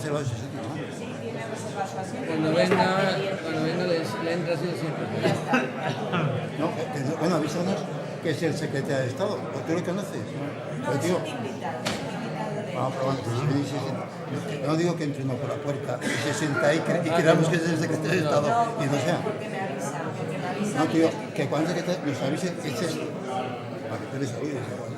reservado ese sitio, ¿no? Sí, tiene reservado su asiento. Cuando venga le entras y siempre. No, bueno, avísanos que es el secretario de Estado. ¿Tú lo conoces? No, es un invitado de... Ah, pero bueno, sí. Yo no digo que entre uno por la puerta y se sienta ahí y creamos que es el secretario de Estado y no sea. Porque me avisa. No, tío, que cuando el secretario nos avise que es esto. Para que tú les ayudes.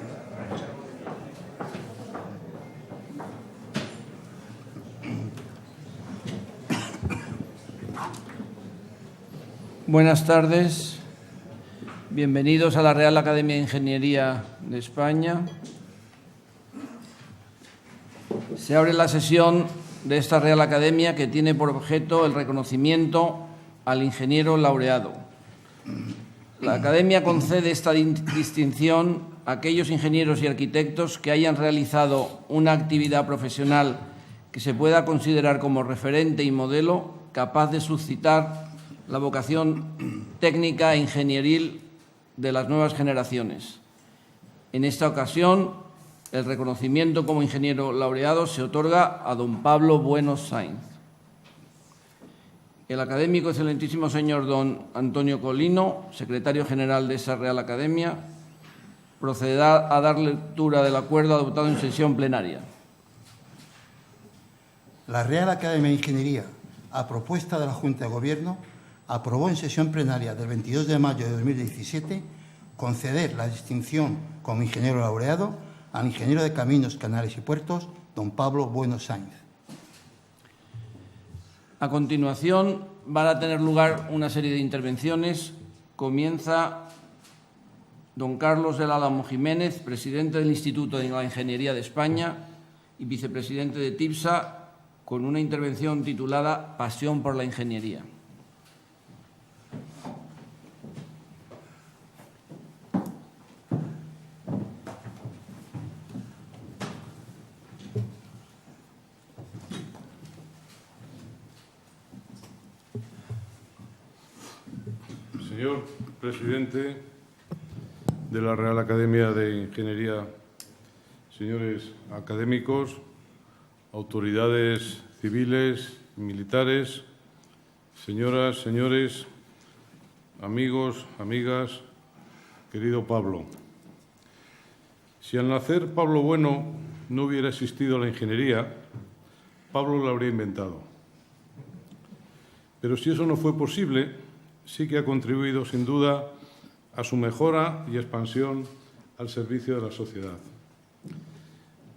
Buenas tardes, bienvenidos a la Real Academia de Ingeniería de España. Se abre la sesión de esta Real Academia que tiene por objeto el reconocimiento al ingeniero laureado. La Academia concede esta distinción a aquellos ingenieros y arquitectos que hayan realizado una actividad profesional que se pueda considerar como referente y modelo capaz de suscitar la vocación técnica e ingenieril de las nuevas generaciones. En esta ocasión, el reconocimiento como ingeniero laureado se otorga a don Pablo Bueno Sainz. El académico excelentísimo señor don Antonio Colino, secretario general de esa Real Academia, procederá a dar lectura del acuerdo adoptado en sesión plenaria. La Real Academia de Ingeniería, a propuesta de la Junta de Gobierno, aprobó en sesión plenaria del 22 de mayo de 2017 conceder la distinción como ingeniero laureado al ingeniero de Caminos, Canales y Puertos, don Pablo Bueno Sainz. A continuación van a tener lugar una serie de intervenciones. Comienza don Carlos del Álamo Jiménez, presidente del Instituto de la Ingeniería de España y vicepresidente de TIPSA, con una intervención titulada Pasión por la Ingeniería. Señor presidente de la Real Academia de Ingeniería, señores académicos, autoridades civiles, militares, señoras, señores, amigos, amigas, querido Pablo. Si al nacer Pablo Bueno no hubiera existido la ingeniería, Pablo la habría inventado. Pero si eso no fue posible, sí que ha contribuido, sin duda, a su mejora y expansión al servicio de la sociedad.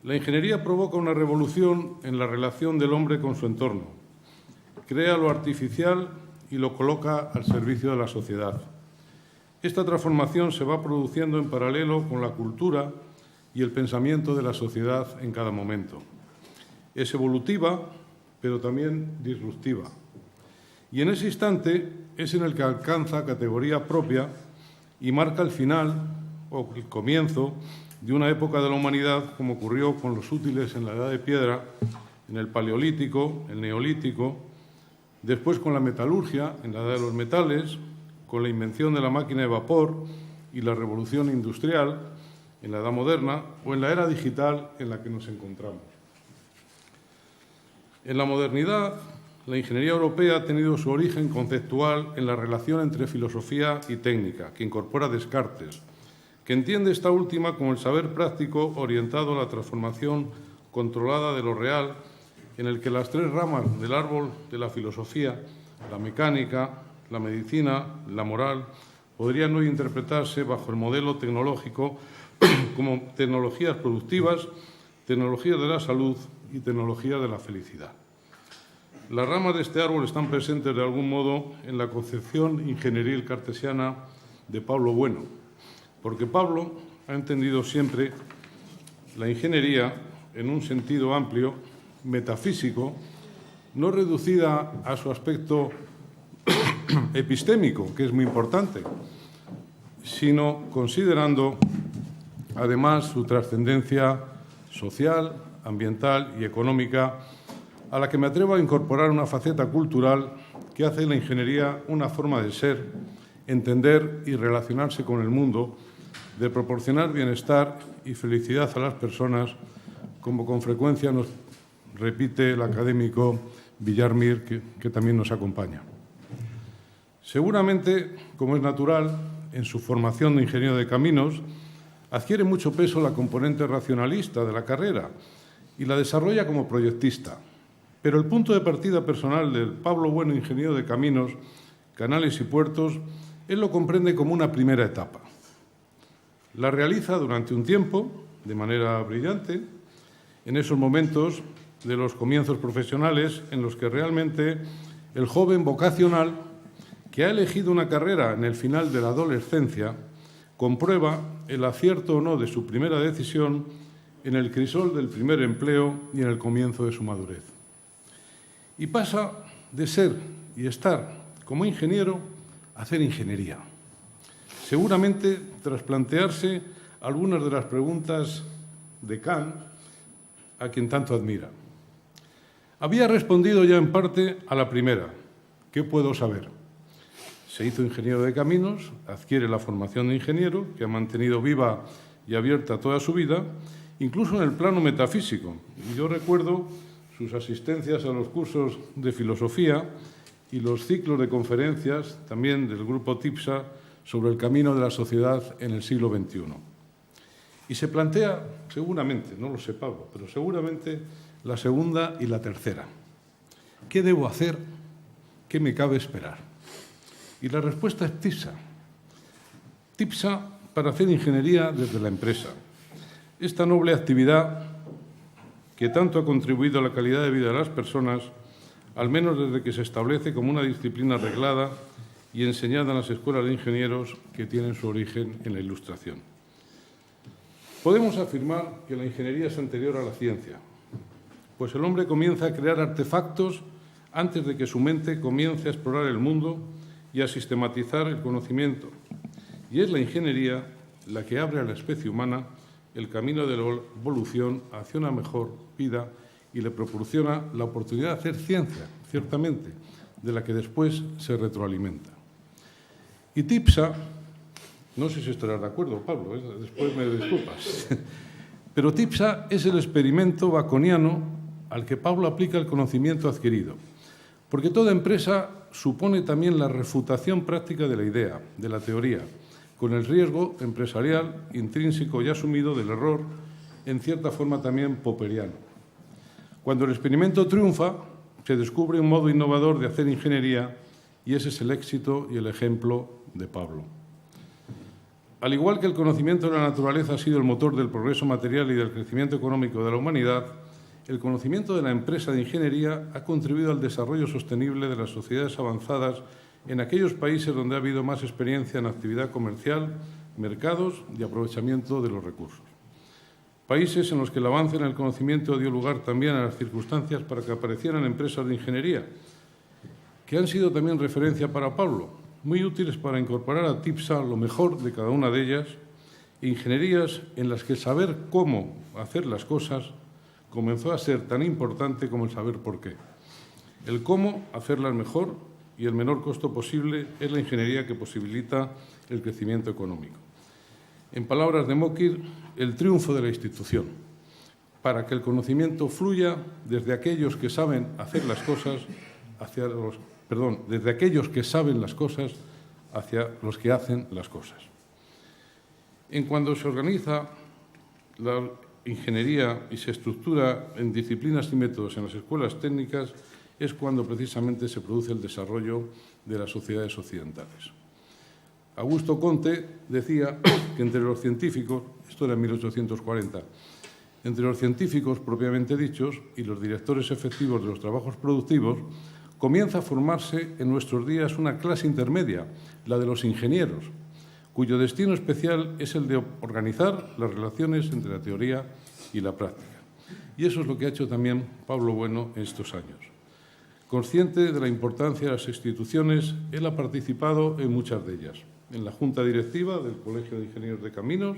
La ingeniería provoca una revolución en la relación del hombre con su entorno. Crea lo artificial y lo coloca al servicio de la sociedad. Esta transformación se va produciendo en paralelo con la cultura y el pensamiento de la sociedad en cada momento. Es evolutiva, pero también disruptiva. Y en ese instante es en el que alcanza categoría propia y marca el final o el comienzo de una época de la humanidad, como ocurrió con los útiles en la Edad de Piedra, en el Paleolítico, el Neolítico, después con la metalurgia, en la Edad de los Metales, con la invención de la máquina de vapor y la revolución industrial, en la Edad Moderna, o en la era digital en la que nos encontramos. En la modernidad, la ingeniería europea ha tenido su origen conceptual en la relación entre filosofía y técnica, que incorpora Descartes, que entiende esta última como el saber práctico orientado a la transformación controlada de lo real, en el que las tres ramas del árbol de la filosofía, la mecánica, la medicina, la moral, podrían hoy interpretarse bajo el modelo tecnológico como tecnologías productivas, tecnologías de la salud y tecnologías de la felicidad. Las ramas de este árbol están presentes de algún modo en la concepción ingenieril cartesiana de Pablo Bueno, porque Pablo ha entendido siempre la ingeniería en un sentido amplio, metafísico, no reducida a su aspecto epistémico, que es muy importante, sino considerando además su trascendencia social, ambiental y económica, a la que me atrevo a incorporar una faceta cultural que hace de la ingeniería una forma de ser, entender y relacionarse con el mundo, de proporcionar bienestar y felicidad a las personas, como con frecuencia nos repite el académico Villarmir, que también nos acompaña. Seguramente, como es natural, en su formación de ingeniero de caminos, adquiere mucho peso la componente racionalista de la carrera y la desarrolla como proyectista. Pero el punto de partida personal del Pablo Bueno, ingeniero de caminos, canales y puertos, él lo comprende como una primera etapa. La realiza durante un tiempo, de manera brillante, en esos momentos de los comienzos profesionales en los que realmente el joven vocacional que ha elegido una carrera en el final de la adolescencia comprueba el acierto o no de su primera decisión en el crisol del primer empleo y en el comienzo de su madurez. Y pasa de ser y estar como ingeniero a hacer ingeniería. Seguramente tras plantearse algunas de las preguntas de Kant, a quien tanto admira. Había respondido ya en parte a la primera, ¿qué puedo saber? Se hizo ingeniero de caminos, adquiere la formación de ingeniero, que ha mantenido viva y abierta toda su vida, incluso en el plano metafísico. Y yo recuerdo sus asistencias a los cursos de filosofía y los ciclos de conferencias también del grupo TIPSA sobre el camino de la sociedad en el siglo XXI. Y se plantea, seguramente, no lo sé Pablo, pero seguramente la segunda y la tercera. ¿Qué debo hacer? ¿Qué me cabe esperar? Y la respuesta es TIPSA. TIPSA para hacer ingeniería desde la empresa. Esta noble actividad que tanto ha contribuido a la calidad de vida de las personas, al menos desde que se establece como una disciplina reglada y enseñada en las escuelas de ingenieros que tienen su origen en la Ilustración. Podemos afirmar que la ingeniería es anterior a la ciencia, pues el hombre comienza a crear artefactos antes de que su mente comience a explorar el mundo y a sistematizar el conocimiento. Y es la ingeniería la que abre a la especie humana el camino de la evolución hacia una mejor vida y le proporciona la oportunidad de hacer ciencia, ciertamente, de la que después se retroalimenta. Y TIPSA, no sé si estarás de acuerdo, Pablo, después me disculpas, pero TIPSA es el experimento baconiano al que Pablo aplica el conocimiento adquirido, porque toda empresa supone también la refutación práctica de la idea, de la teoría, con el riesgo empresarial intrínseco y asumido del error, en cierta forma también popperiano. Cuando el experimento triunfa, se descubre un modo innovador de hacer ingeniería y ese es el éxito y el ejemplo de Pablo. Al igual que el conocimiento de la naturaleza ha sido el motor del progreso material y del crecimiento económico de la humanidad, el conocimiento de la empresa de ingeniería ha contribuido al desarrollo sostenible de las sociedades avanzadas en aquellos países donde ha habido más experiencia en actividad comercial, mercados y aprovechamiento de los recursos. Países en los que el avance en el conocimiento dio lugar también a las circunstancias para que aparecieran empresas de ingeniería, que han sido también referencia para Pablo, muy útiles para incorporar a TIPSA lo mejor de cada una de ellas, ingenierías en las que saber cómo hacer las cosas comenzó a ser tan importante como el saber por qué. El cómo hacerlas mejor y el menor costo posible es la ingeniería que posibilita el crecimiento económico. En palabras de Mokir, el triunfo de la institución, para que el conocimiento fluya desde aquellos que saben hacer las cosas desde aquellos que saben las cosas hacia los que hacen las cosas. En cuanto se organiza la ingeniería y se estructura en disciplinas y métodos en las escuelas técnicas, es cuando precisamente se produce el desarrollo de las sociedades occidentales. Augusto Comte decía que entre los científicos, esto era en 1840, entre los científicos propiamente dichos y los directores efectivos de los trabajos productivos, comienza a formarse en nuestros días una clase intermedia, la de los ingenieros, cuyo destino especial es el de organizar las relaciones entre la teoría y la práctica. Y eso es lo que ha hecho también Pablo Bueno en estos años. Consciente de la importancia de las instituciones, él ha participado en muchas de ellas. En la Junta Directiva del Colegio de Ingenieros de Caminos,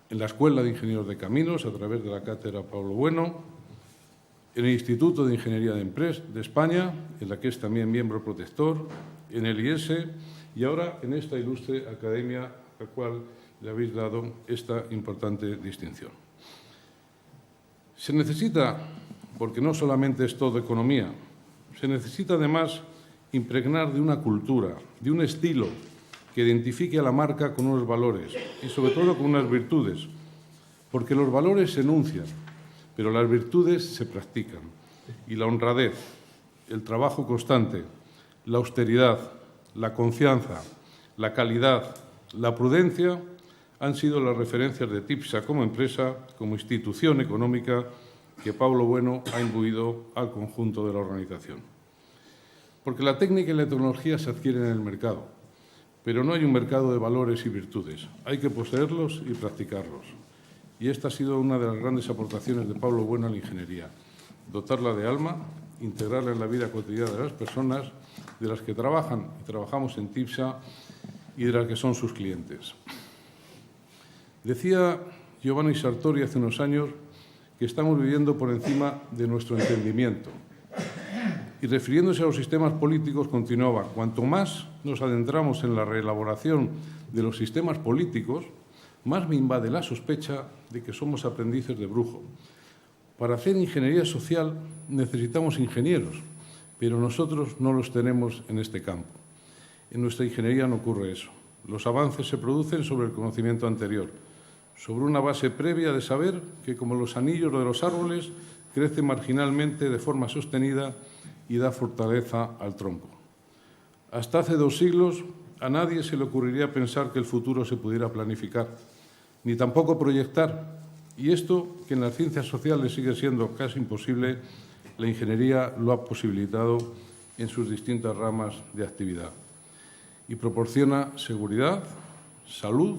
en la Escuela de Ingenieros de Caminos, a través de la Cátedra Pablo Bueno, en el Instituto de Ingeniería de España, en la que es también miembro protector, en el IES y ahora en esta ilustre academia a la cual le habéis dado esta importante distinción. Se necesita porque no solamente es todo economía, se necesita además impregnar de una cultura, de un estilo que identifique a la marca con unos valores y sobre todo con unas virtudes, porque los valores se enuncian, pero las virtudes se practican. Y la honradez, el trabajo constante, la austeridad, la confianza, la calidad, la prudencia han sido las referencias de TIPSA como empresa, como institución económica que Pablo Bueno ha imbuido al conjunto de la organización. Porque la técnica y la tecnología se adquieren en el mercado, pero no hay un mercado de valores y virtudes. Hay que poseerlos y practicarlos. Y esta ha sido una de las grandes aportaciones de Pablo Bueno a la ingeniería, dotarla de alma, integrarla en la vida cotidiana de las personas de las que trabajan y trabajamos en TIPSA y de las que son sus clientes. Decía Giovanni Sartori hace unos años que estamos viviendo por encima de nuestro entendimiento. Y refiriéndose a los sistemas políticos, continuaba: cuanto más nos adentramos en la reelaboración de los sistemas políticos, más me invade la sospecha de que somos aprendices de brujo. Para hacer ingeniería social necesitamos ingenieros, pero nosotros no los tenemos en este campo. En nuestra ingeniería no ocurre eso. Los avances se producen sobre el conocimiento anterior, sobre una base previa de saber que, como los anillos de los árboles, crece marginalmente de forma sostenida y da fortaleza al tronco. Hasta hace 2 siglos a nadie se le ocurriría pensar que el futuro se pudiera planificar, ni tampoco proyectar. Y esto, que en las ciencias sociales sigue siendo casi imposible, la ingeniería lo ha posibilitado en sus distintas ramas de actividad. Y proporciona seguridad, salud,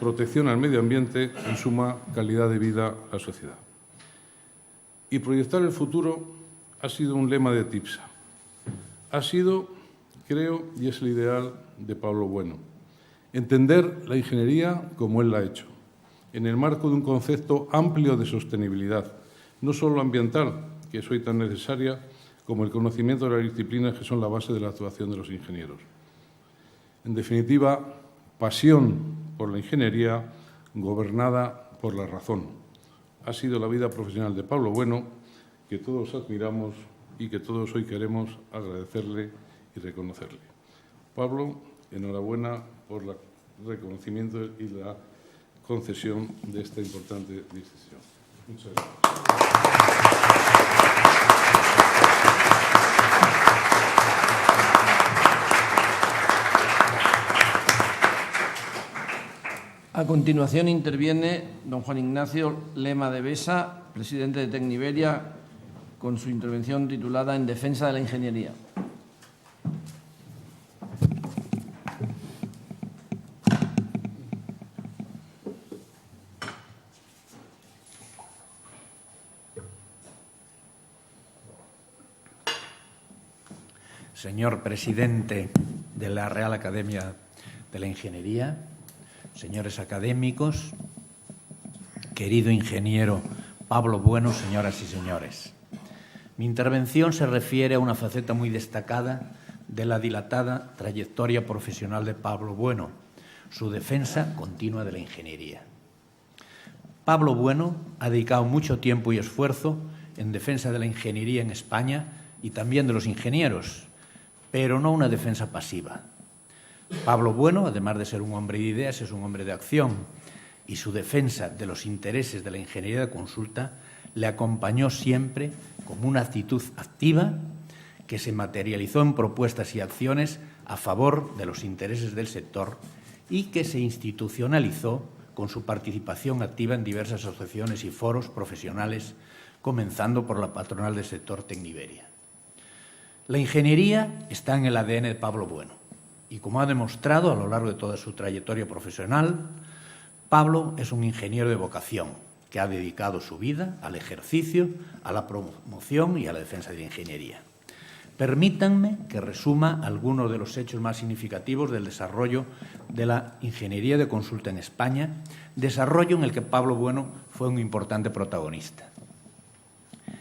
protección al medio ambiente, en suma, calidad de vida a la sociedad. Y proyectar el futuro ha sido un lema de TIPSA. Ha sido, creo, y es el ideal de Pablo Bueno, entender la ingeniería como él la ha hecho, en el marco de un concepto amplio de sostenibilidad, no solo ambiental, que es hoy tan necesaria, como el conocimiento de las disciplinas que son la base de la actuación de los ingenieros. En definitiva, pasión por la ingeniería gobernada por la razón. Ha sido la vida profesional de Pablo Bueno, que todos admiramos y que todos hoy queremos agradecerle y reconocerle. Pablo, enhorabuena por el reconocimiento y la concesión de esta importante distinción. Muchas gracias. A continuación interviene don Juan Ignacio Lema de Besa, presidente de Tecniberia, con su intervención titulada En defensa de la ingeniería. Señor presidente de la Real Academia de la Ingeniería, señores académicos, querido ingeniero Pablo Bueno, señoras y señores. Mi intervención se refiere a una faceta muy destacada de la dilatada trayectoria profesional de Pablo Bueno, su defensa continua de la ingeniería. Pablo Bueno ha dedicado mucho tiempo y esfuerzo en defensa de la ingeniería en España y también de los ingenieros, pero no una defensa pasiva. Pablo Bueno, además de ser un hombre de ideas, es un hombre de acción, y su defensa de los intereses de la ingeniería de consulta le acompañó siempre como una actitud activa que se materializó en propuestas y acciones a favor de los intereses del sector y que se institucionalizó con su participación activa en diversas asociaciones y foros profesionales, comenzando por la patronal del sector Tecniberia. La ingeniería está en el ADN de Pablo Bueno y, como ha demostrado a lo largo de toda su trayectoria profesional, Pablo es un ingeniero de vocación que ha dedicado su vida al ejercicio, a la promoción y a la defensa de la ingeniería. Permítanme que resuma algunos de los hechos más significativos del desarrollo de la ingeniería de consulta en España, desarrollo en el que Pablo Bueno fue un importante protagonista.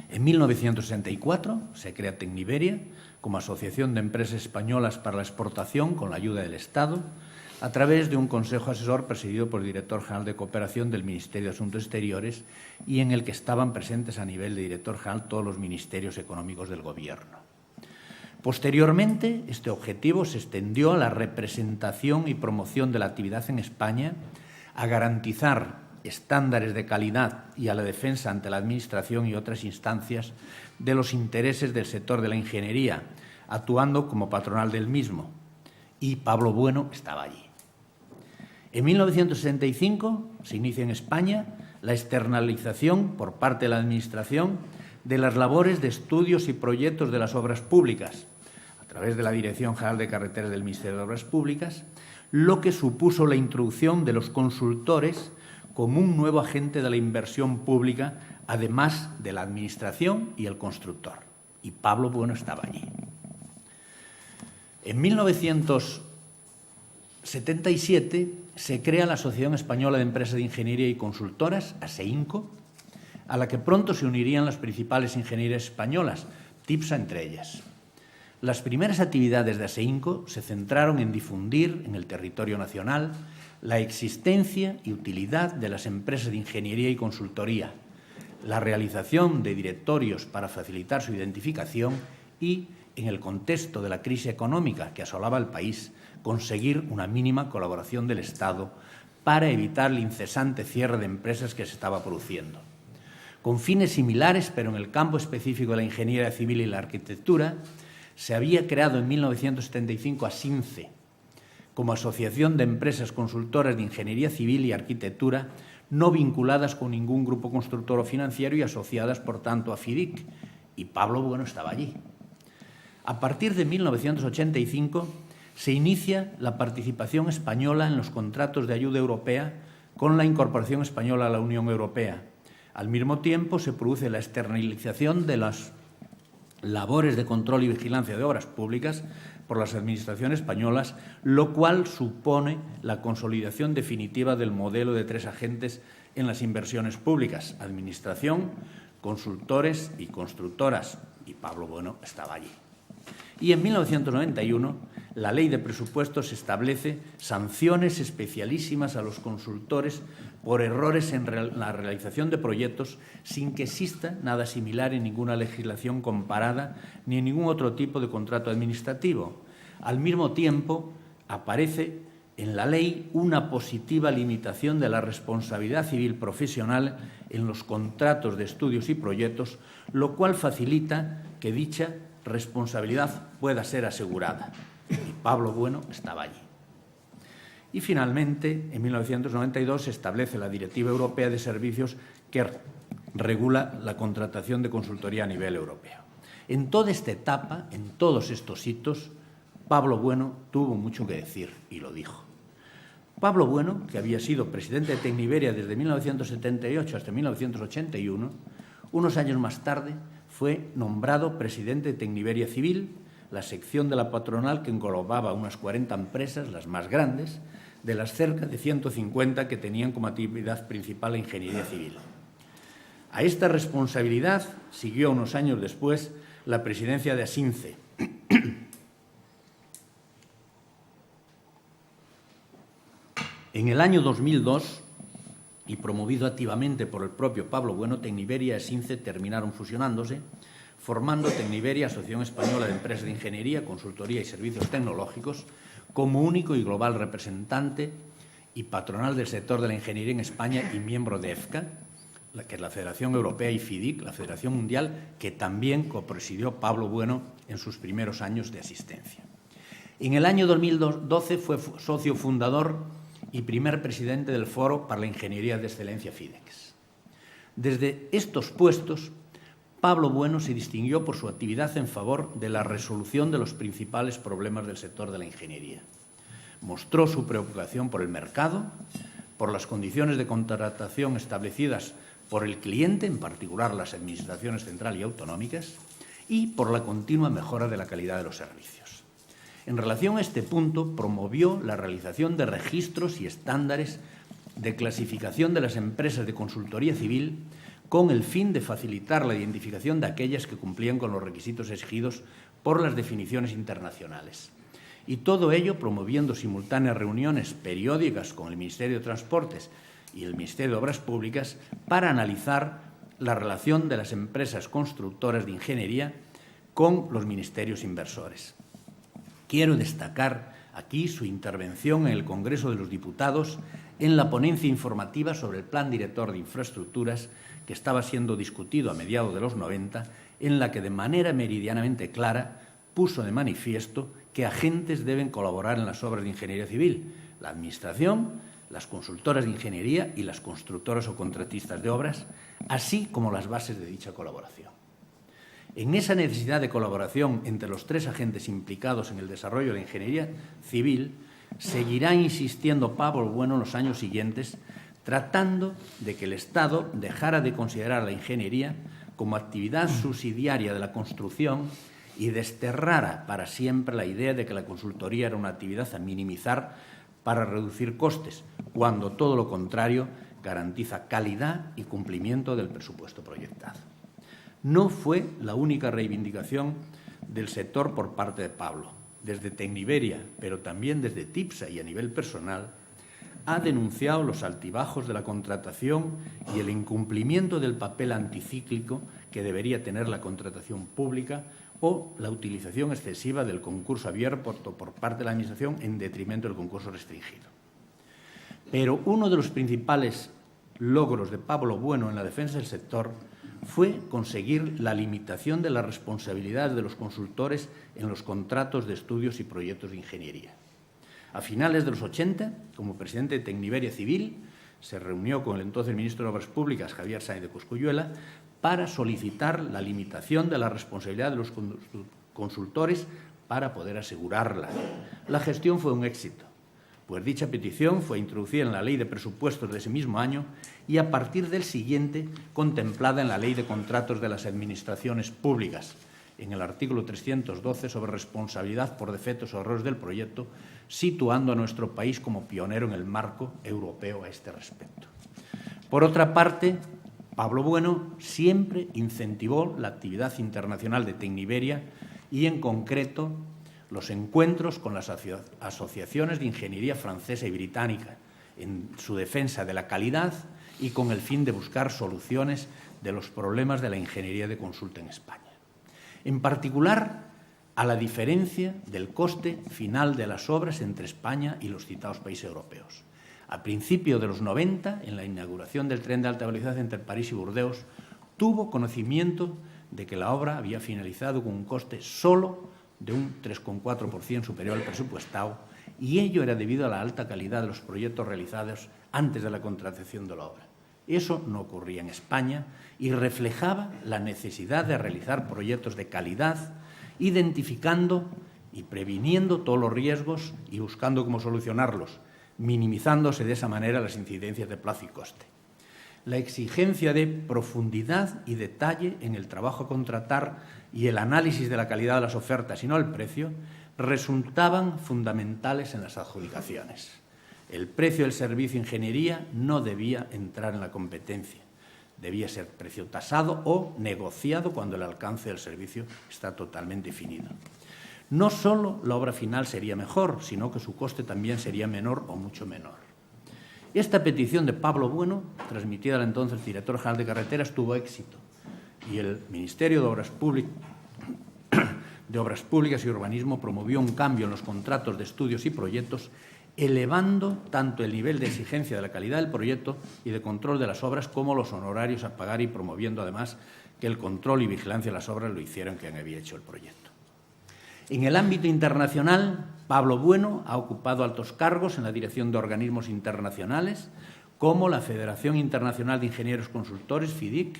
En 1964 se crea Tecniberia como Asociación de Empresas Españolas para la Exportación con la ayuda del Estado, a través de un consejo asesor presidido por el director general de Cooperación del Ministerio de Asuntos Exteriores y en el que estaban presentes a nivel de director general todos los ministerios económicos del Gobierno. Posteriormente, este objetivo se extendió a la representación y promoción de la actividad en España, a garantizar estándares de calidad y a la defensa ante la Administración y otras instancias de los intereses del sector de la ingeniería, actuando como patronal del mismo. Y Pablo Bueno estaba allí. En 1965 se inicia en España la externalización por parte de la Administración de las labores de estudios y proyectos de las obras públicas, a través de la Dirección General de Carreteras del Ministerio de Obras Públicas, lo que supuso la introducción de los consultores como un nuevo agente de la inversión pública, además de la Administración y el constructor. Y Pablo Bueno estaba allí. En 1977 se crea la Asociación Española de Empresas de Ingeniería y Consultoras, ASEINCO, a la que pronto se unirían las principales ingenierías españolas, TIPSA entre ellas. Las primeras actividades de ASEINCO se centraron en difundir en el territorio nacional la existencia y utilidad de las empresas de ingeniería y consultoría, la realización de directorios para facilitar su identificación y, en el contexto de la crisis económica que asolaba el país, conseguir una mínima colaboración del Estado para evitar el incesante cierre de empresas que se estaba produciendo. Con fines similares, pero en el campo específico de la ingeniería civil y la arquitectura, se había creado en 1975 ASINCE, como Asociación de Empresas Consultoras de Ingeniería Civil y Arquitectura, no vinculadas con ningún grupo constructor o financiero y asociadas, por tanto, a FIDIC. Y Pablo Bueno estaba allí. A partir de 1985 se inicia la participación española en los contratos de ayuda europea con la incorporación española a la Unión Europea. Al mismo tiempo se produce la externalización de las labores de control y vigilancia de obras públicas por las administraciones españolas, lo cual supone la consolidación definitiva del modelo de tres agentes en las inversiones públicas: Administración, consultores y constructoras. Y Pablo Bueno estaba allí. Y en 1991 la Ley de Presupuestos establece sanciones especialísimas a los consultores por errores en la realización de proyectos, sin que exista nada similar en ninguna legislación comparada ni en ningún otro tipo de contrato administrativo. Al mismo tiempo, aparece en la ley una positiva limitación de la responsabilidad civil profesional en los contratos de estudios y proyectos, lo cual facilita que dicha responsabilidad pueda ser asegurada. Y Pablo Bueno estaba allí. Y finalmente, en 1992 se establece la Directiva Europea de Servicios que regula la contratación de consultoría a nivel europeo. En toda esta etapa, en todos estos hitos, Pablo Bueno tuvo mucho que decir y lo dijo. Pablo Bueno, que había sido presidente de Tecniberia desde 1978 hasta 1981, unos años más tarde fue nombrado presidente de Tecniberia Civil, la sección de la patronal que englobaba unas 40 empresas, las más grandes, de las cerca de 150 que tenían como actividad principal la ingeniería civil. A esta responsabilidad siguió unos años después la presidencia de ASINCE. En el año 2002, y promovido activamente por el propio Pablo Bueno, Tecniberia y ASINCE terminaron fusionándose, formando Tecniberia, Asociación Española de Empresas de Ingeniería, Consultoría y Servicios Tecnológicos, como único y global representante y patronal del sector de la ingeniería en España y miembro de EFCA, que es la Federación Europea, y FIDIC, la Federación Mundial, que también copresidió Pablo Bueno en sus primeros años de asistencia. En el año 2012 fue socio fundador y primer presidente del Foro para la Ingeniería de Excelencia FIDEX. Desde estos puestos, Pablo Bueno se distinguió por su actividad en favor de la resolución de los principales problemas del sector de la ingeniería. Mostró su preocupación por el mercado, por las condiciones de contratación establecidas por el cliente, en particular las administraciones centrales y autonómicas, y por la continua mejora de la calidad de los servicios. En relación a este punto, promovió la realización de registros y estándares de clasificación de las empresas de consultoría civil con el fin de facilitar la identificación de aquellas que cumplían con los requisitos exigidos por las definiciones internacionales. y todo ello promoviendo simultáneas reuniones periódicas con el Ministerio de Transportes y el Ministerio de Obras Públicas para analizar la relación de las empresas constructoras de ingeniería con los ministerios inversores. Quiero destacar aquí su intervención en el Congreso de los Diputados en la ponencia informativa sobre el Plan Director de Infraestructuras que estaba siendo discutido a mediados de los 90, en la que de manera meridianamente clara puso de manifiesto que agentes deben colaborar en las obras de ingeniería civil: la Administración, las consultoras de ingeniería y las constructoras o contratistas de obras, así como las bases de dicha colaboración. En esa necesidad de colaboración entre los tres agentes implicados en el desarrollo de la ingeniería civil, seguirá insistiendo Pablo Bueno en los años siguientes, tratando de que el Estado dejara de considerar la ingeniería como actividad subsidiaria de la construcción y desterrara para siempre la idea de que la consultoría era una actividad a minimizar para reducir costes, cuando todo lo contrario garantiza calidad y cumplimiento del presupuesto proyectado. No fue la única reivindicación del sector por parte de Pablo. Desde Tecniberia, pero también desde TIPSA y a nivel personal, ha denunciado los altibajos de la contratación y el incumplimiento del papel anticíclico que debería tener la contratación pública o la utilización excesiva del concurso abierto por parte de la Administración en detrimento del concurso restringido. Pero uno de los principales logros de Pablo Bueno en la defensa del sector fue conseguir la limitación de las responsabilidades de los consultores en los contratos de estudios y proyectos de ingeniería. A finales de los 80, como presidente de Tecniberia Civil, se reunió con el entonces ministro de Obras Públicas, Javier Sáenz de Cosculluela, para solicitar la limitación de la responsabilidad de los consultores para poder asegurarla. La gestión fue un éxito, pues dicha petición fue introducida en la Ley de Presupuestos de ese mismo año y a partir del siguiente contemplada en la Ley de Contratos de las Administraciones Públicas, en el artículo 312 sobre responsabilidad por defectos o errores del proyecto, situando a nuestro país como pionero en el marco europeo a este respecto. Por otra parte, Pablo Bueno siempre incentivó la actividad internacional de Tecniberia y, en concreto, los encuentros con las asociaciones de ingeniería francesa y británica en su defensa de la calidad y con el fin de buscar soluciones de los problemas de la ingeniería de consulta en España. En particular, a la diferencia del coste final de las obras entre España y los citados países europeos. A principios de los 90, en la inauguración del tren de alta velocidad entre París y Burdeos, tuvo conocimiento de que la obra había finalizado con un coste solo de un 3,4% superior al presupuestado, y ello era debido a la alta calidad de los proyectos realizados antes de la contratación de la obra. Eso no ocurría en España y reflejaba la necesidad de realizar proyectos de calidad, identificando y previniendo todos los riesgos y buscando cómo solucionarlos, minimizándose de esa manera las incidencias de plazo y coste. La exigencia de profundidad y detalle en el trabajo a contratar y el análisis de la calidad de las ofertas y no el precio resultaban fundamentales en las adjudicaciones. El precio del servicio de ingeniería no debía entrar en la competencia. Debía ser precio tasado o negociado cuando el alcance del servicio está totalmente definido. No solo la obra final sería mejor, sino que su coste también sería menor o mucho menor. Esta petición de Pablo Bueno, transmitida al entonces director general de Carreteras, tuvo éxito y el Ministerio de Obras Públicas y Urbanismo promovió un cambio en los contratos de estudios y proyectos, elevando tanto el nivel de exigencia de la calidad del proyecto y de control de las obras como los honorarios a pagar y promoviendo además que el control y vigilancia de las obras lo hicieran quien había hecho el proyecto. En el ámbito internacional, Pablo Bueno ha ocupado altos cargos en la dirección de organismos internacionales como la Federación Internacional de Ingenieros Consultores, FIDIC,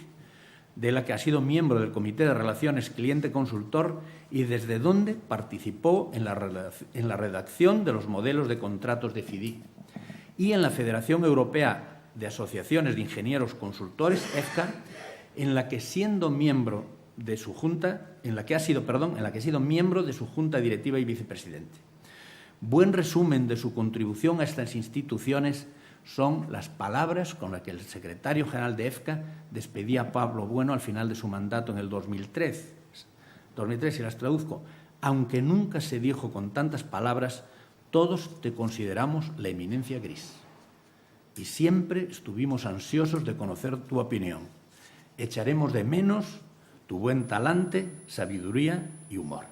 de la que ha sido miembro del Comité de Relaciones Cliente-Consultor y desde donde participó en la redacción de los modelos de contratos de FIDIC, y en la Federación Europea de Asociaciones de Ingenieros Consultores, EFCA, en la que ha sido miembro de su junta directiva y vicepresidente. Buen resumen de su contribución a estas instituciones son las palabras con las que el secretario general de EFCA despedía a Pablo Bueno al final de su mandato en el 2003, y las traduzco: aunque nunca se dijo con tantas palabras, todos te consideramos la eminencia gris. Y siempre estuvimos ansiosos de conocer tu opinión. Echaremos de menos tu buen talante, sabiduría y humor.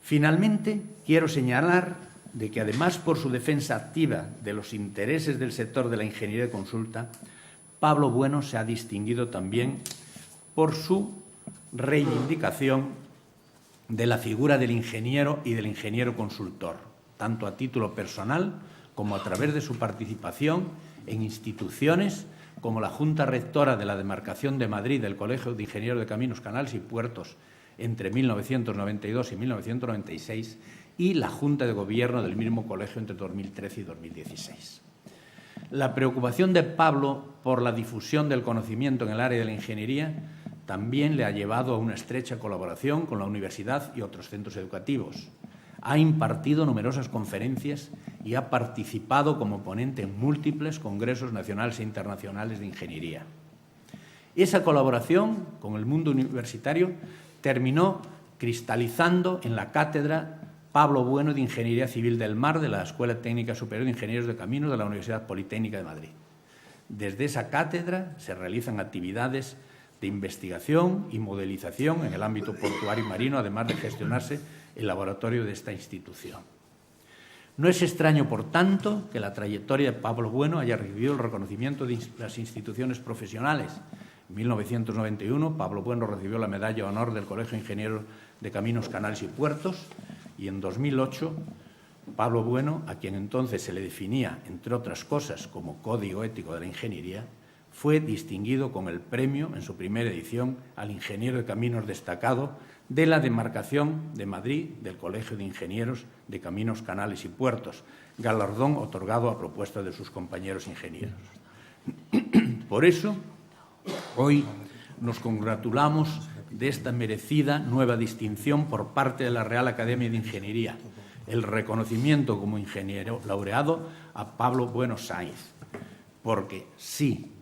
Finalmente, quiero señalar de que, además, por su defensa activa de los intereses del sector de la ingeniería de consulta, Pablo Bueno se ha distinguido también por su reivindicación de la figura del ingeniero y del ingeniero consultor, tanto a título personal como a través de su participación en instituciones como la Junta Rectora de la Demarcación de Madrid del Colegio de Ingenieros de Caminos, Canales y Puertos entre 1992 y 1996 y la Junta de Gobierno del mismo colegio entre 2013 y 2016. La preocupación de Pablo por la difusión del conocimiento en el área de la ingeniería también le ha llevado a una estrecha colaboración con la universidad y otros centros educativos. Ha impartido numerosas conferencias y ha participado como ponente en múltiples congresos nacionales e internacionales de ingeniería. Esa colaboración con el mundo universitario terminó cristalizando en la cátedra Pablo Bueno de Ingeniería Civil del Mar de la Escuela Técnica Superior de Ingenieros de Caminos de la Universidad Politécnica de Madrid. Desde esa cátedra se realizan actividades de investigación y modelización en el ámbito portuario y marino, además de gestionarse el laboratorio de esta institución. No es extraño, por tanto, que la trayectoria de Pablo Bueno haya recibido el reconocimiento de las instituciones profesionales. En 1991, Pablo Bueno recibió la Medalla de Honor del Colegio de Ingenieros de Caminos, Canales y Puertos, y en 2008, Pablo Bueno, a quien entonces se le definía, entre otras cosas, como Código Ético de la Ingeniería, fue distinguido con el premio, en su primera edición, al ingeniero de caminos destacado de la Demarcación de Madrid del Colegio de Ingenieros de Caminos, Canales y Puertos, galardón otorgado a propuesta de sus compañeros ingenieros. Por eso, hoy nos congratulamos de esta merecida nueva distinción por parte de la Real Academia de Ingeniería, el reconocimiento como ingeniero laureado a Pablo Bueno Sáinz, porque sí,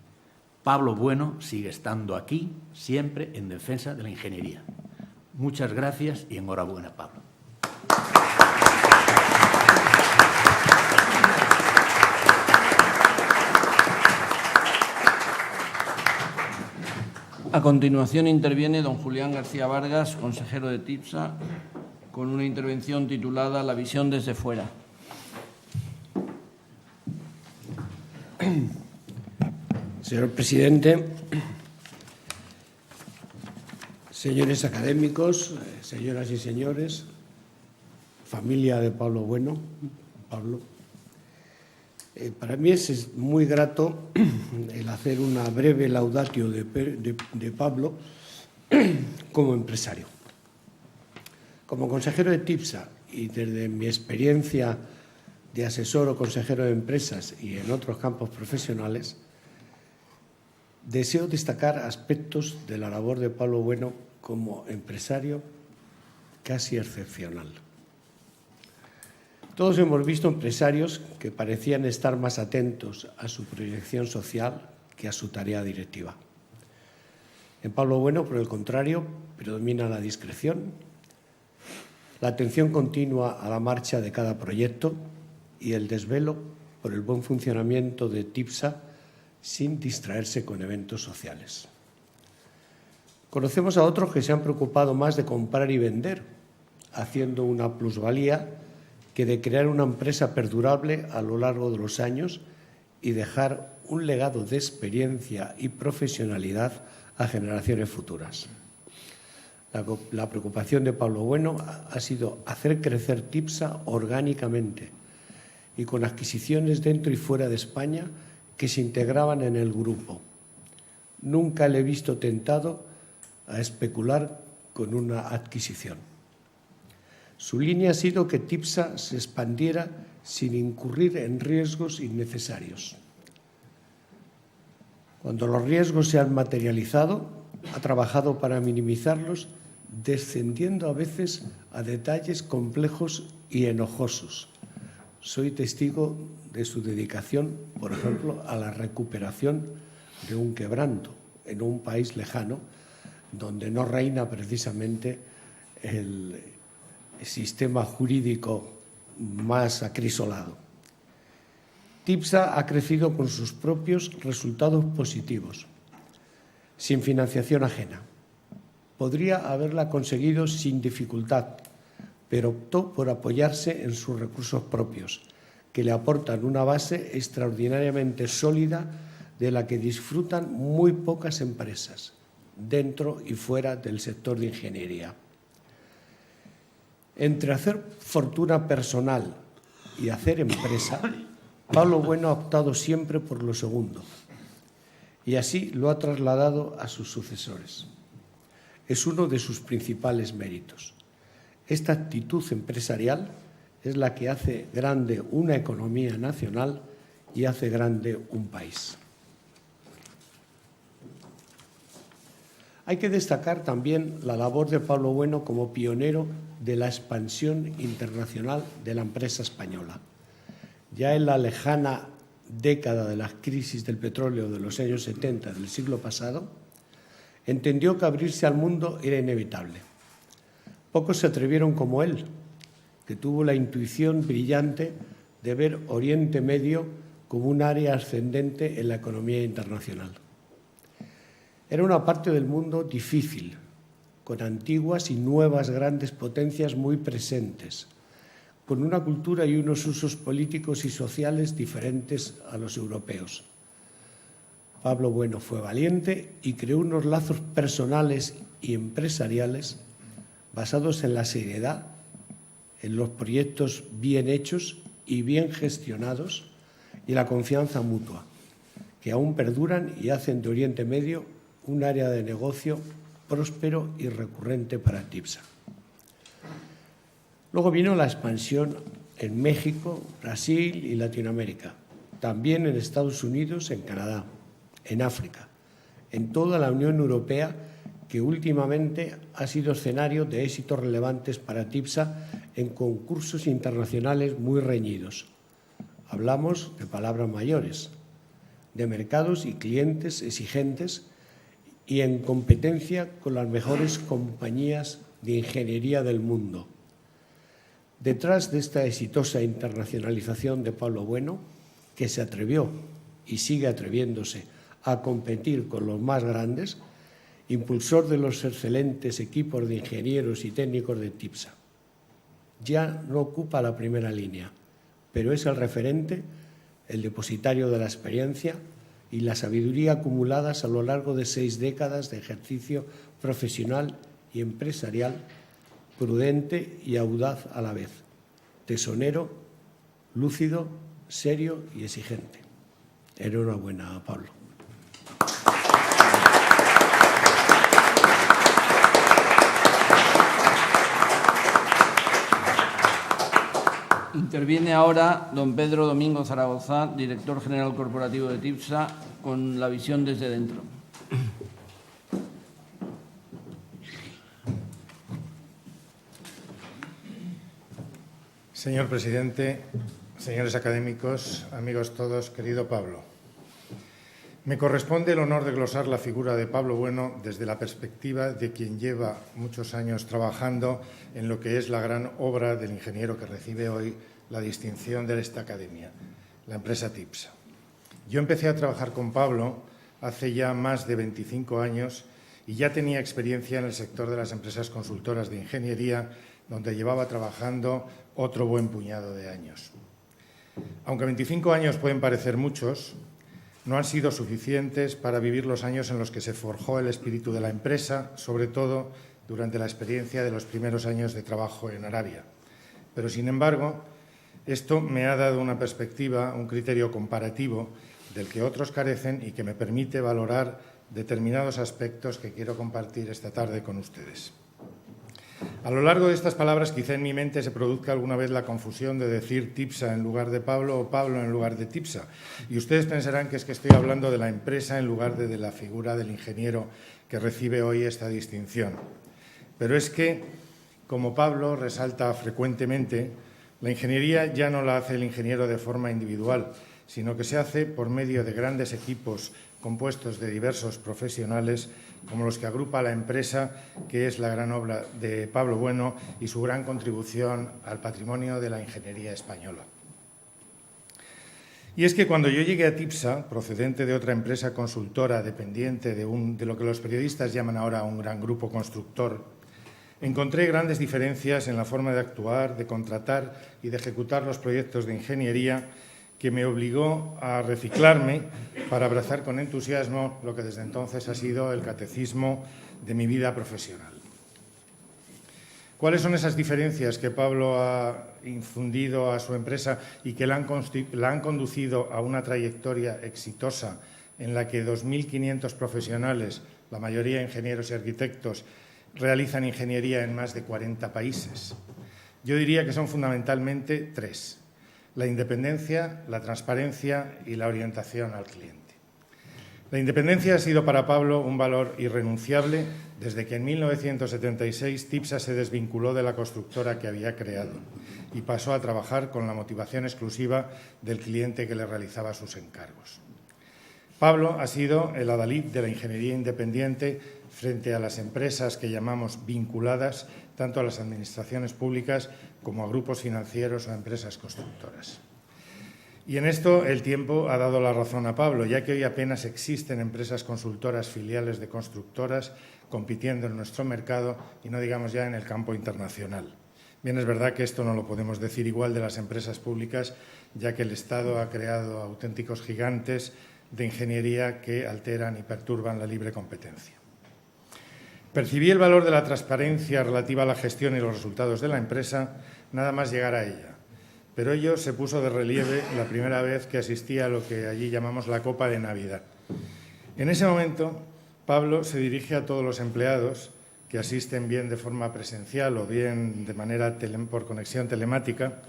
Pablo Bueno sigue estando aquí, siempre en defensa de la ingeniería. Muchas gracias y enhorabuena, Pablo. A continuación interviene don Julián García Vargas, consejero de TIPSA, con una intervención titulada La visión desde fuera. Señor presidente, señores académicos, señoras y señores, familia de Pablo Bueno, Pablo, para mí es muy grato el hacer una breve laudatio de Pablo como empresario. Como consejero de TIPSA y desde mi experiencia de asesor o consejero de empresas y en otros campos profesionales, deseo destacar aspectos de la labor de Pablo Bueno como empresario casi excepcional. Todos hemos visto empresarios que parecían estar más atentos a su proyección social que a su tarea directiva. En Pablo Bueno, por el contrario, predomina la discreción, la atención continua a la marcha de cada proyecto y el desvelo por el buen funcionamiento de TIPSA sin distraerse con eventos sociales. Conocemos a otros que se han preocupado más de comprar y vender, haciendo una plusvalía, que de crear una empresa perdurable a lo largo de los años y dejar un legado de experiencia y profesionalidad a generaciones futuras. La preocupación de Pablo Bueno ha sido hacer crecer TIPSA orgánicamente y con adquisiciones dentro y fuera de España que se integraban en el grupo. Nunca le he visto tentado a especular con una adquisición. Su línea ha sido que TIPSA se expandiera sin incurrir en riesgos innecesarios. Cuando los riesgos se han materializado, ha trabajado para minimizarlos, descendiendo a veces a detalles complejos y enojosos. Soy testigo de su dedicación, por ejemplo, a la recuperación de un quebranto en un país lejano, donde no reina precisamente el sistema jurídico más acrisolado. TIPSA ha crecido con sus propios resultados positivos, sin financiación ajena. Podría haberla conseguido sin dificultad, pero optó por apoyarse en sus recursos propios, que le aportan una base extraordinariamente sólida de la que disfrutan muy pocas empresas, dentro y fuera del sector de ingeniería. Entre hacer fortuna personal y hacer empresa, Pablo Bueno ha optado siempre por lo segundo, y así lo ha trasladado a sus sucesores. Es uno de sus principales méritos. Esta actitud empresarial es la que hace grande una economía nacional y hace grande un país. Hay que destacar también la labor de Pablo Bueno como pionero de la expansión internacional de la empresa española. Ya en la lejana década de la crisis del petróleo de los años 70 del siglo pasado, entendió que abrirse al mundo era inevitable. Pocos se atrevieron como él, que tuvo la intuición brillante de ver Oriente Medio como un área ascendente en la economía internacional. Era una parte del mundo difícil, con antiguas y nuevas grandes potencias muy presentes, con una cultura y unos usos políticos y sociales diferentes a los europeos. Pablo Bueno fue valiente y creó unos lazos personales y empresariales basados en la seriedad, en los proyectos bien hechos y bien gestionados y la confianza mutua, que aún perduran y hacen de Oriente Medio un área de negocio próspero y recurrente para TIPSA. Luego vino la expansión en México, Brasil y Latinoamérica, también en Estados Unidos, en Canadá, en África, en toda la Unión Europea, que últimamente ha sido escenario de éxitos relevantes para TIPSA en concursos internacionales muy reñidos. Hablamos de palabras mayores, de mercados y clientes exigentes y en competencia con las mejores compañías de ingeniería del mundo. Detrás de esta exitosa internacionalización de Pablo Bueno, que se atrevió y sigue atreviéndose a competir con los más grandes, impulsor de los excelentes equipos de ingenieros y técnicos de TIPSA. Ya no ocupa la primera línea, pero es el referente, el depositario de la experiencia y la sabiduría acumuladas a lo largo de 6 décadas de ejercicio profesional y empresarial, prudente y audaz a la vez, tesonero, lúcido, serio y exigente. Enhorabuena, Pablo. Interviene ahora don Pedro Domingo Zaragoza, director general corporativo de TIPSA, con la visión desde dentro. Señor presidente, señores académicos, amigos todos, querido Pablo. Me corresponde el honor de glosar la figura de Pablo Bueno desde la perspectiva de quien lleva muchos años trabajando en lo que es la gran obra del ingeniero que recibe hoy la distinción de esta academia, la empresa TIPSA. Yo empecé a trabajar con Pablo hace ya más de 25 años y ya tenía experiencia en el sector de las empresas consultoras de ingeniería, donde llevaba trabajando otro buen puñado de años. Aunque 25 años pueden parecer muchos, no han sido suficientes para vivir los años en los que se forjó el espíritu de la empresa, sobre todo durante la experiencia de los primeros años de trabajo en Arabia. Pero, sin embargo, esto me ha dado una perspectiva, un criterio comparativo del que otros carecen y que me permite valorar determinados aspectos que quiero compartir esta tarde con ustedes. A lo largo de estas palabras, quizá en mi mente se produzca alguna vez la confusión de decir TIPSA en lugar de Pablo o Pablo en lugar de TIPSA. Y ustedes pensarán que es que estoy hablando de la empresa en lugar de la figura del ingeniero que recibe hoy esta distinción. Pero es que, como Pablo resalta frecuentemente, la ingeniería ya no la hace el ingeniero de forma individual, sino que se hace por medio de grandes equipos compuestos de diversos profesionales, como los que agrupa la empresa, que es la gran obra de Pablo Bueno y su gran contribución al patrimonio de la ingeniería española. Y es que cuando yo llegué a TIPSA, procedente de otra empresa consultora dependiente de lo que los periodistas llaman ahora un gran grupo constructor, encontré grandes diferencias en la forma de actuar, de contratar y de ejecutar los proyectos de ingeniería, que me obligó a reciclarme para abrazar con entusiasmo lo que desde entonces ha sido el catecismo de mi vida profesional. ¿Cuáles son esas diferencias que Pablo ha infundido a su empresa y que la han conducido a una trayectoria exitosa en la que 2.500 profesionales, la mayoría ingenieros y arquitectos, realizan ingeniería en más de 40 países? Yo diría que son fundamentalmente tres: la independencia, la transparencia y la orientación al cliente. La independencia ha sido para Pablo un valor irrenunciable desde que en 1976 TIPSA se desvinculó de la constructora que había creado y pasó a trabajar con la motivación exclusiva del cliente que le realizaba sus encargos. Pablo ha sido el adalid de la ingeniería independiente frente a las empresas que llamamos vinculadas tanto a las administraciones públicas como a grupos financieros o a empresas constructoras. Y en esto el tiempo ha dado la razón a Pablo, ya que hoy apenas existen empresas consultoras filiales de constructoras compitiendo en nuestro mercado y no digamos ya en el campo internacional. Bien, es verdad que esto no lo podemos decir igual de las empresas públicas, ya que el Estado ha creado auténticos gigantes de ingeniería que alteran y perturban la libre competencia. Percibí el valor de la transparencia relativa a la gestión y los resultados de la empresa nada más llegar a ella. Pero ello se puso de relieve la primera vez que asistí a lo que allí llamamos la Copa de Navidad. En ese momento, Pablo se dirige a todos los empleados que asisten bien de forma presencial o bien de manera por conexión telemática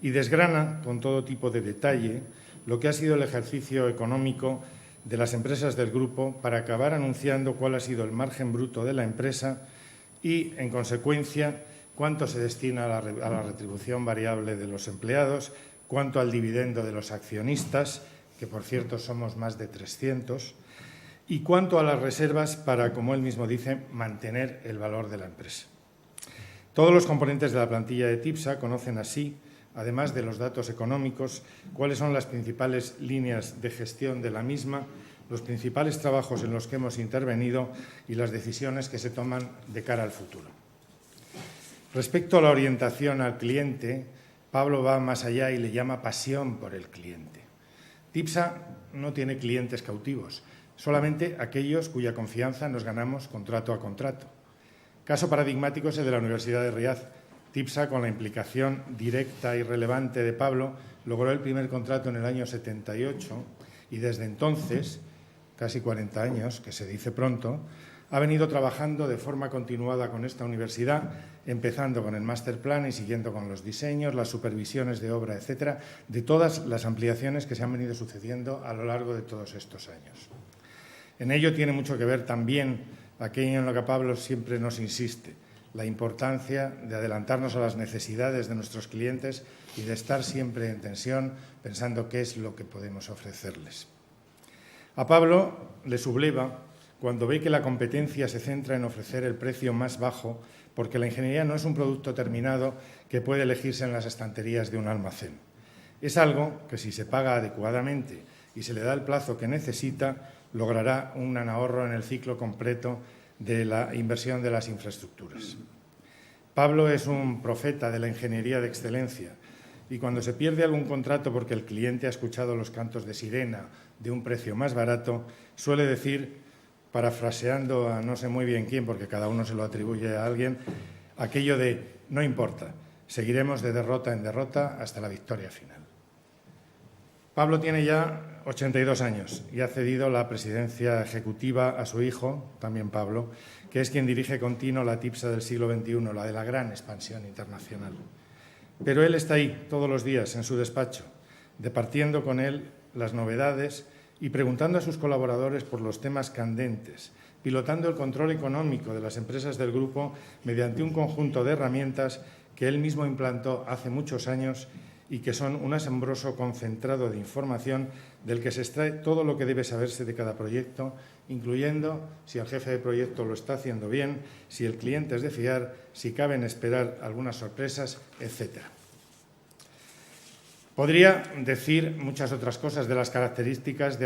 y desgrana con todo tipo de detalle lo que ha sido el ejercicio económico de las empresas del grupo para acabar anunciando cuál ha sido el margen bruto de la empresa y, en consecuencia, cuánto se destina a la retribución variable de los empleados, cuánto al dividendo de los accionistas, que por cierto somos más de 300, y cuánto a las reservas para, como él mismo dice, mantener el valor de la empresa. Todos los componentes de la plantilla de TIPSA conocen así, además de los datos económicos, cuáles son las principales líneas de gestión de la misma, los principales trabajos en los que hemos intervenido y las decisiones que se toman de cara al futuro. Respecto a la orientación al cliente, Pablo va más allá y le llama pasión por el cliente. TIPSA no tiene clientes cautivos, solamente aquellos cuya confianza nos ganamos contrato a contrato. Caso paradigmático es el de la Universidad de Riad. TIPSA, con la implicación directa y relevante de Pablo, logró el primer contrato en el año 78 y desde entonces, casi 40 años, que se dice pronto, ha venido trabajando de forma continuada con esta universidad, empezando con el master plan y siguiendo con los diseños, las supervisiones de obra, etcétera, de todas las ampliaciones que se han venido sucediendo a lo largo de todos estos años. En ello tiene mucho que ver también aquello en lo que Pablo siempre nos insiste, la importancia de adelantarnos a las necesidades de nuestros clientes y de estar siempre en tensión pensando qué es lo que podemos ofrecerles. A Pablo le subleva cuando ve que la competencia se centra en ofrecer el precio más bajo, porque la ingeniería no es un producto terminado que puede elegirse en las estanterías de un almacén. Es algo que, si se paga adecuadamente y se le da el plazo que necesita, logrará un ahorro en el ciclo completo de la inversión de las infraestructuras. Pablo es un profeta de la ingeniería de excelencia y cuando se pierde algún contrato porque el cliente ha escuchado los cantos de sirena de un precio más barato, suele decir, parafraseando a no sé muy bien quién, porque cada uno se lo atribuye a alguien, aquello de no importa, seguiremos de derrota en derrota hasta la victoria final. Pablo tiene ya 82 años y ha cedido la presidencia ejecutiva a su hijo, también Pablo, que es quien dirige continuo la TIPSA del siglo XXI, la de la gran expansión internacional. Pero él está ahí todos los días en su despacho, departiendo con él las novedades y preguntando a sus colaboradores por los temas candentes, pilotando el control económico de las empresas del grupo mediante un conjunto de herramientas que él mismo implantó hace muchos años y que son un asombroso concentrado de información del que se extrae todo lo que debe saberse de cada proyecto, incluyendo si el jefe de proyecto lo está haciendo bien, si el cliente es de fiar, si caben esperar algunas sorpresas, etc. Podría decir muchas otras cosas de las características,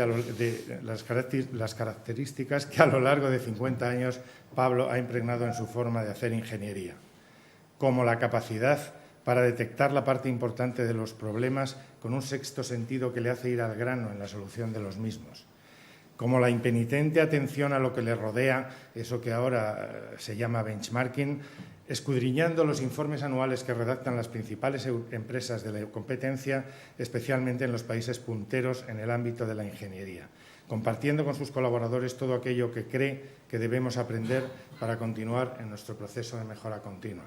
las características que a lo largo de 50 años Pablo ha impregnado en su forma de hacer ingeniería, como la capacidad para detectar la parte importante de los problemas con un sexto sentido que le hace ir al grano en la solución de los mismos, como la impenitente atención a lo que le rodea, eso que ahora se llama benchmarking, escudriñando los informes anuales que redactan las principales empresas de la competencia, especialmente en los países punteros en el ámbito de la ingeniería, compartiendo con sus colaboradores todo aquello que cree que debemos aprender para continuar en nuestro proceso de mejora continua.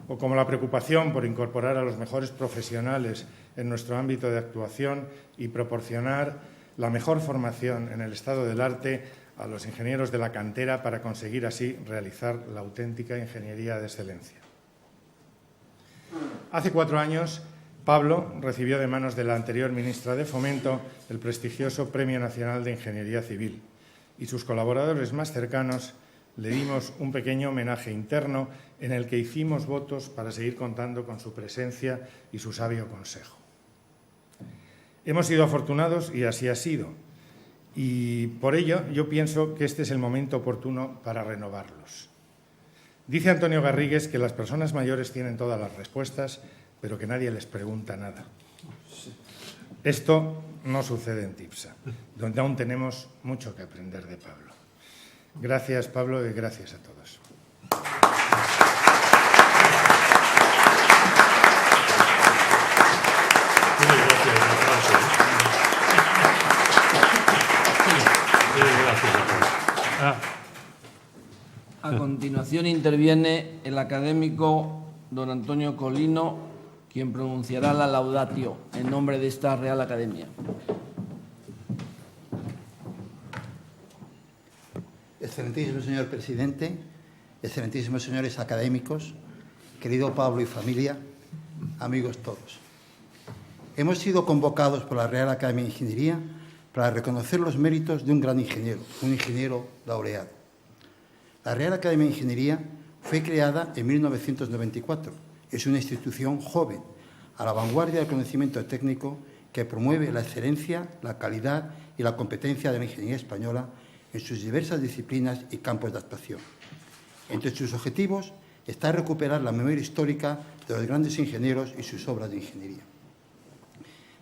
O como la preocupación por incorporar a los mejores profesionales en nuestro ámbito de actuación y proporcionar la mejor formación en el estado del arte a los ingenieros de la cantera para conseguir así realizar la auténtica ingeniería de excelencia. Hace 4 años, Pablo recibió de manos de la anterior ministra de Fomento el prestigioso Premio Nacional de Ingeniería Civil y sus colaboradores más cercanos le dimos un pequeño homenaje interno en el que hicimos votos para seguir contando con su presencia y su sabio consejo. Hemos sido afortunados y así ha sido. Y por ello yo pienso que este es el momento oportuno para renovarlos. Dice Antonio Garrigues que las personas mayores tienen todas las respuestas, pero que nadie les pregunta nada. Esto no sucede en TIPSA, donde aún tenemos mucho que aprender de Pablo. Gracias, Pablo, y gracias a todos. A continuación interviene el académico don Antonio Colino, quien pronunciará la laudatio en nombre de esta Real Academia. Excelentísimo señor presidente, excelentísimos señores académicos, querido Pablo y familia, amigos todos. Hemos sido convocados por la Real Academia de Ingeniería para reconocer los méritos de un gran ingeniero, un ingeniero laureado. La Real Academia de Ingeniería fue creada en 1994. Es una institución joven, a la vanguardia del conocimiento técnico que promueve la excelencia, la calidad y la competencia de la ingeniería española en sus diversas disciplinas y campos de actuación. Entre sus objetivos está recuperar la memoria histórica de los grandes ingenieros y sus obras de ingeniería.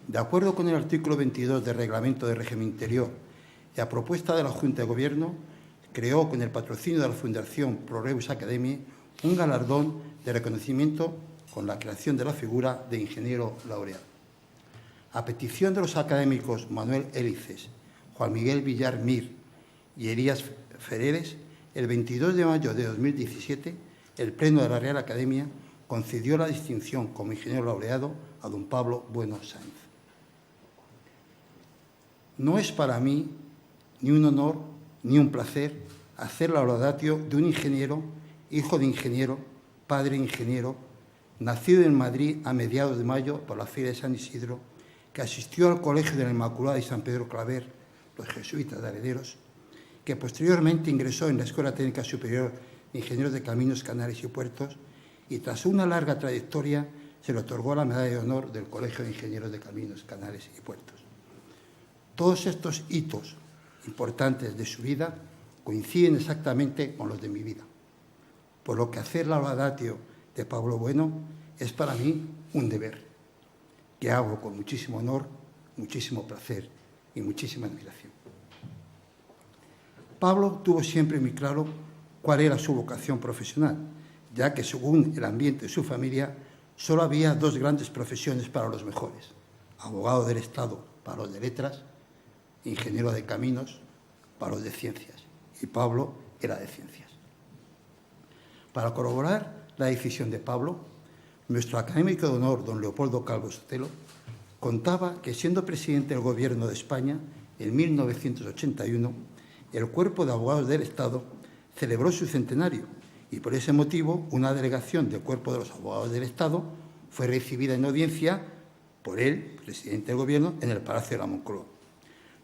De acuerdo con el artículo 22 del Reglamento de Régimen Interior y a propuesta de la Junta de Gobierno, creó con el patrocinio de la Fundación Pro Reus Academy un galardón de reconocimiento con la creación de la figura de ingeniero laureado. A petición de los académicos Manuel Hélices, Juan Miguel Villar Mir y Elías Fereres, el 22 de mayo de 2017, el Pleno de la Real Academia concedió la distinción como ingeniero laureado a don Pablo Bueno Sáenz. No es para mí ni un honor ni un placer hacer la laudatio de un ingeniero, hijo de ingeniero, padre ingeniero, nacido en Madrid a mediados de mayo por la Feria de San Isidro, que asistió al Colegio de la Inmaculada y San Pedro Claver, los jesuitas de Herederos, que posteriormente ingresó en la Escuela Técnica Superior de Ingenieros de Caminos, Canales y Puertos y tras una larga trayectoria se le otorgó la Medalla de Honor del Colegio de Ingenieros de Caminos, Canales y Puertos. Todos estos hitos importantes de su vida coinciden exactamente con los de mi vida, por lo que hacer la laudatio de Pablo Bueno es para mí un deber, que hago con muchísimo honor, muchísimo placer y muchísima admiración. Pablo tuvo siempre muy claro cuál era su vocación profesional, ya que según el ambiente de su familia solo había dos grandes profesiones para los mejores: abogado del Estado para los de letras, ingeniero de caminos para los de ciencias, y Pablo era de ciencias. Para corroborar la decisión de Pablo, nuestro académico de honor, don Leopoldo Calvo Sotelo, contaba que siendo presidente del Gobierno de España en 1981, el Cuerpo de Abogados del Estado celebró su centenario y por ese motivo una delegación del Cuerpo de los Abogados del Estado fue recibida en audiencia por él, presidente del Gobierno, en el Palacio de la Moncloa.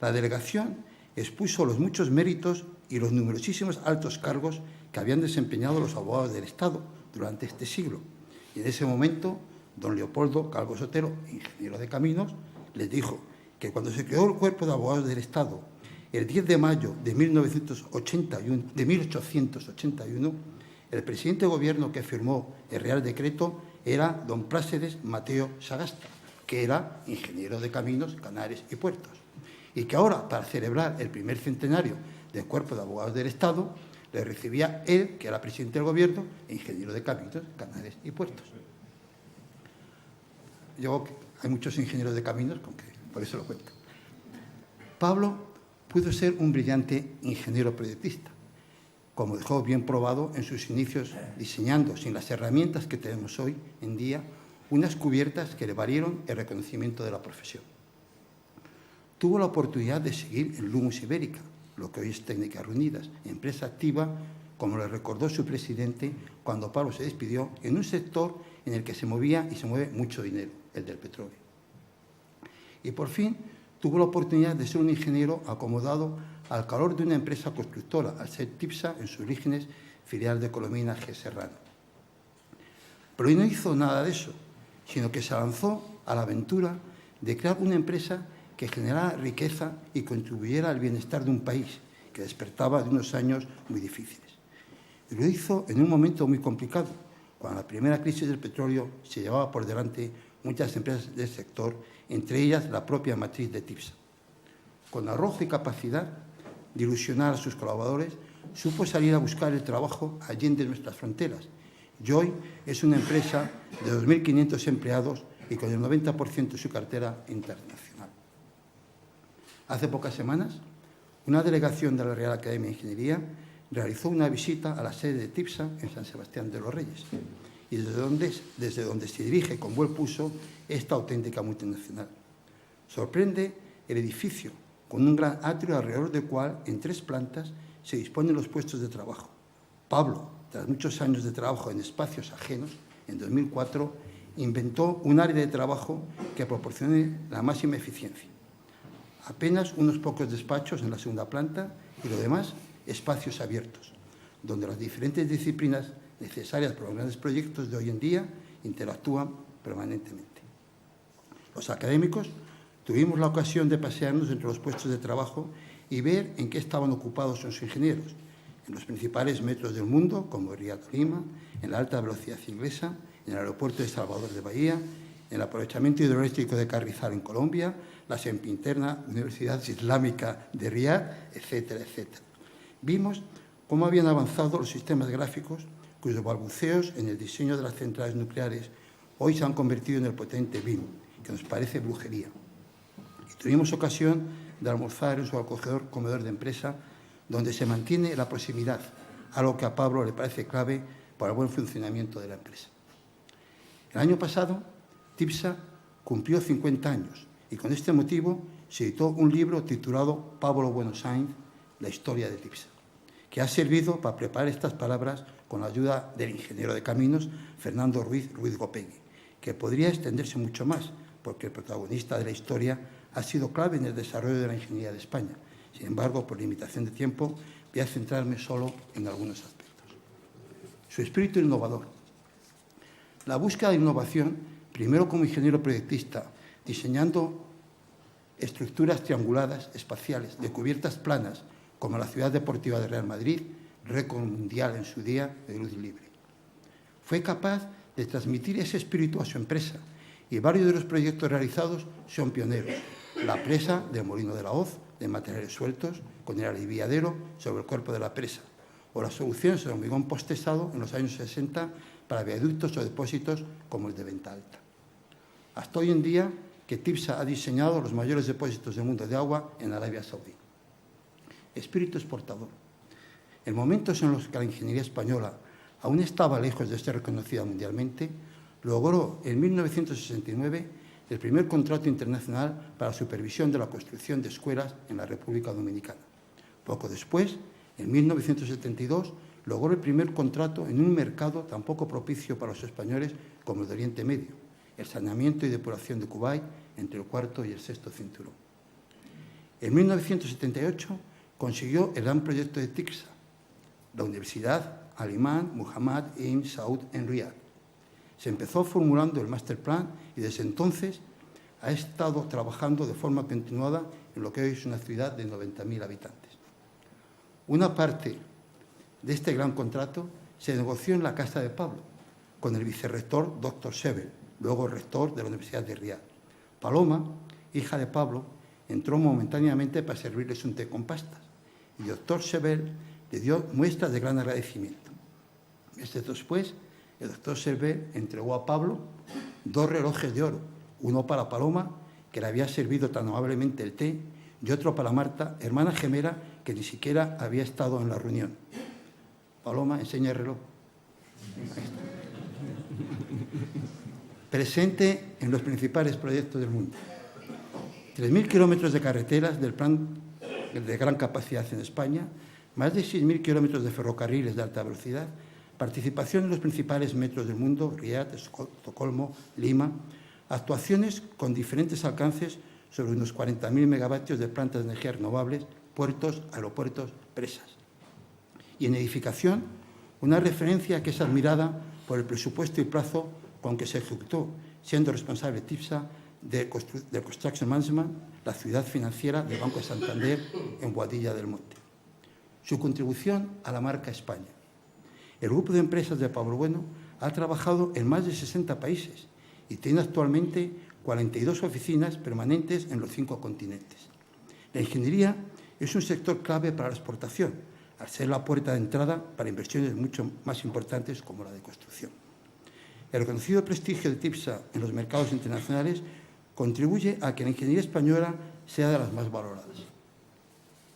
La delegación expuso los muchos méritos y los numerosísimos altos cargos que habían desempeñado los abogados del Estado durante este siglo. Y en ese momento, don Leopoldo Calvo Sotero, ingeniero de caminos, les dijo que cuando se creó el Cuerpo de Abogados del Estado, el 10 de mayo de 1881, el presidente de Gobierno que firmó el Real Decreto era don Plácedes Mateo Sagasta, que era ingeniero de caminos, canales y puertos. Y que ahora, para celebrar el primer centenario del Cuerpo de Abogados del Estado, le recibía él, que era presidente del Gobierno, ingeniero de caminos, canales y puertos. Hay muchos ingenieros de caminos, por eso lo cuento. Pablo pudo ser un brillante ingeniero proyectista, como dejó bien probado en sus inicios diseñando, sin las herramientas que tenemos hoy en día, unas cubiertas que le valieron el reconocimiento de la profesión. Tuvo la oportunidad de seguir en Lumos Ibérica, lo que hoy es Técnicas Reunidas, empresa activa, como le recordó su presidente cuando Pablo se despidió, en un sector en el que se movía y se mueve mucho dinero, el del petróleo. Y por fin tuvo la oportunidad de ser un ingeniero acomodado al calor de una empresa constructora, al ser TIPSA, en sus orígenes, filial de Colomina G. Serrano. Pero no hizo nada de eso, sino que se lanzó a la aventura de crear una empresa que generara riqueza y contribuyera al bienestar de un país que despertaba de unos años muy difíciles. Y lo hizo en un momento muy complicado, cuando la primera crisis del petróleo se llevaba por delante muchas empresas del sector, entre ellas la propia matriz de TIPSA. Con arrojo y capacidad de ilusionar a sus colaboradores, supo salir a buscar el trabajo allende nuestras fronteras. Y hoy es una empresa de 2.500 empleados y con el 90% de su cartera internacional. Hace pocas semanas, una delegación de la Real Academia de Ingeniería realizó una visita a la sede de TIPSA en San Sebastián de los Reyes, y desde donde se dirige con buen pulso esta auténtica multinacional. Sorprende el edificio, con un gran atrio alrededor del cual, en 3 plantas, se disponen los puestos de trabajo. Pablo, tras muchos años de trabajo en espacios ajenos, en 2004, inventó un área de trabajo que proporcione la máxima eficiencia. Apenas unos pocos despachos en la segunda planta y lo demás, espacios abiertos, donde las diferentes disciplinas necesarias para los grandes proyectos de hoy en día interactúan permanentemente. Los académicos tuvimos la ocasión de pasearnos entre los puestos de trabajo y ver en qué estaban ocupados sus ingenieros, en los principales metros del mundo, como Riad-Lima, en la alta velocidad inglesa, en el aeropuerto de Salvador de Bahía, en el aprovechamiento hidroeléctrico de Carrizal en Colombia, la sempiterna Universidad Islámica de Riad, etcétera, etcétera. Vimos cómo habían avanzado los sistemas gráficos, cuyos balbuceos en el diseño de las centrales nucleares hoy se han convertido en el potente BIM, que nos parece brujería. Y tuvimos ocasión de almorzar en su acogedor comedor de empresa, donde se mantiene la proximidad, algo que a Pablo le parece clave para el buen funcionamiento de la empresa. El año pasado, TIPSA cumplió 50 años y con este motivo se editó un libro titulado Pablo Bueno Sainz, la historia de TIPSA, que ha servido para preparar estas palabras con la ayuda del ingeniero de caminos Fernando Ruiz Gopegui, que podría extenderse mucho más, porque el protagonista de la historia ha sido clave en el desarrollo de la ingeniería de España. Sin embargo, por limitación de tiempo, voy a centrarme solo en algunos aspectos. Su espíritu innovador. La búsqueda de innovación, primero como ingeniero proyectista, diseñando estructuras trianguladas espaciales de cubiertas planas, como la ciudad deportiva de Real Madrid, récord mundial en su día de luz libre. Fue capaz de transmitir ese espíritu a su empresa y varios de los proyectos realizados son pioneros. La presa del Molino de la Hoz, de materiales sueltos, con el aliviadero sobre el cuerpo de la presa, o las soluciones de hormigón postesado en los años 60 para viaductos o depósitos como el de Venta Alta. Hasta hoy en día, que TIPSA ha diseñado los mayores depósitos del mundo de agua en Arabia Saudí. Espíritu exportador. En momentos en los que la ingeniería española aún estaba lejos de ser reconocida mundialmente, logró en 1969 el primer contrato internacional para la supervisión de la construcción de escuelas en la República Dominicana. Poco después, en 1972, logró el primer contrato en un mercado tan poco propicio para los españoles como el de Oriente Medio, el saneamiento y depuración de Kuwait entre el cuarto y el sexto cinturón. En 1978 consiguió el gran proyecto de TICSA, la Universidad Al-Imam Muhammad ibn Saud en Riad. Se empezó formulando el master plan y desde entonces ha estado trabajando de forma continuada en lo que hoy es una ciudad de 90.000 habitantes. Una parte de este gran contrato se negoció en la casa de Pablo, con el vicerrector Dr. Sebel, luego rector de la Universidad de Riad. Paloma, hija de Pablo, entró momentáneamente para servirles un té con pastas y Dr. Sebel le dio muestras de gran agradecimiento. Meses después, el Dr. Sebel entregó a Pablo 2 relojes de oro, uno para Paloma, que le había servido tan amablemente el té, y otro para Marta, hermana gemela, que ni siquiera había estado en la reunión. Paloma, enseña el reloj. Presente en los principales proyectos del mundo. 3.000 kilómetros de carreteras del plan de gran capacidad en España, más de 6.000 kilómetros de ferrocarriles de alta velocidad, participación en los principales metros del mundo, Riad, Estocolmo, Lima, actuaciones con diferentes alcances sobre unos 40.000 megavatios de plantas de energía renovables, puertos, aeropuertos, presas. Y en edificación, una referencia que es admirada por el presupuesto y plazo con que se ejecutó, siendo responsable TIPSA de Construction Management, la ciudad financiera del Banco de Santander en Boadilla del Monte. Su contribución a la marca España. El grupo de empresas de Pablo Bueno ha trabajado en más de 60 países y tiene actualmente 42 oficinas permanentes en los 5 continentes. La ingeniería es un sector clave para la exportación, al ser la puerta de entrada para inversiones mucho más importantes como la de construcción. El reconocido prestigio de TIPSA en los mercados internacionales contribuye a que la ingeniería española sea de las más valoradas.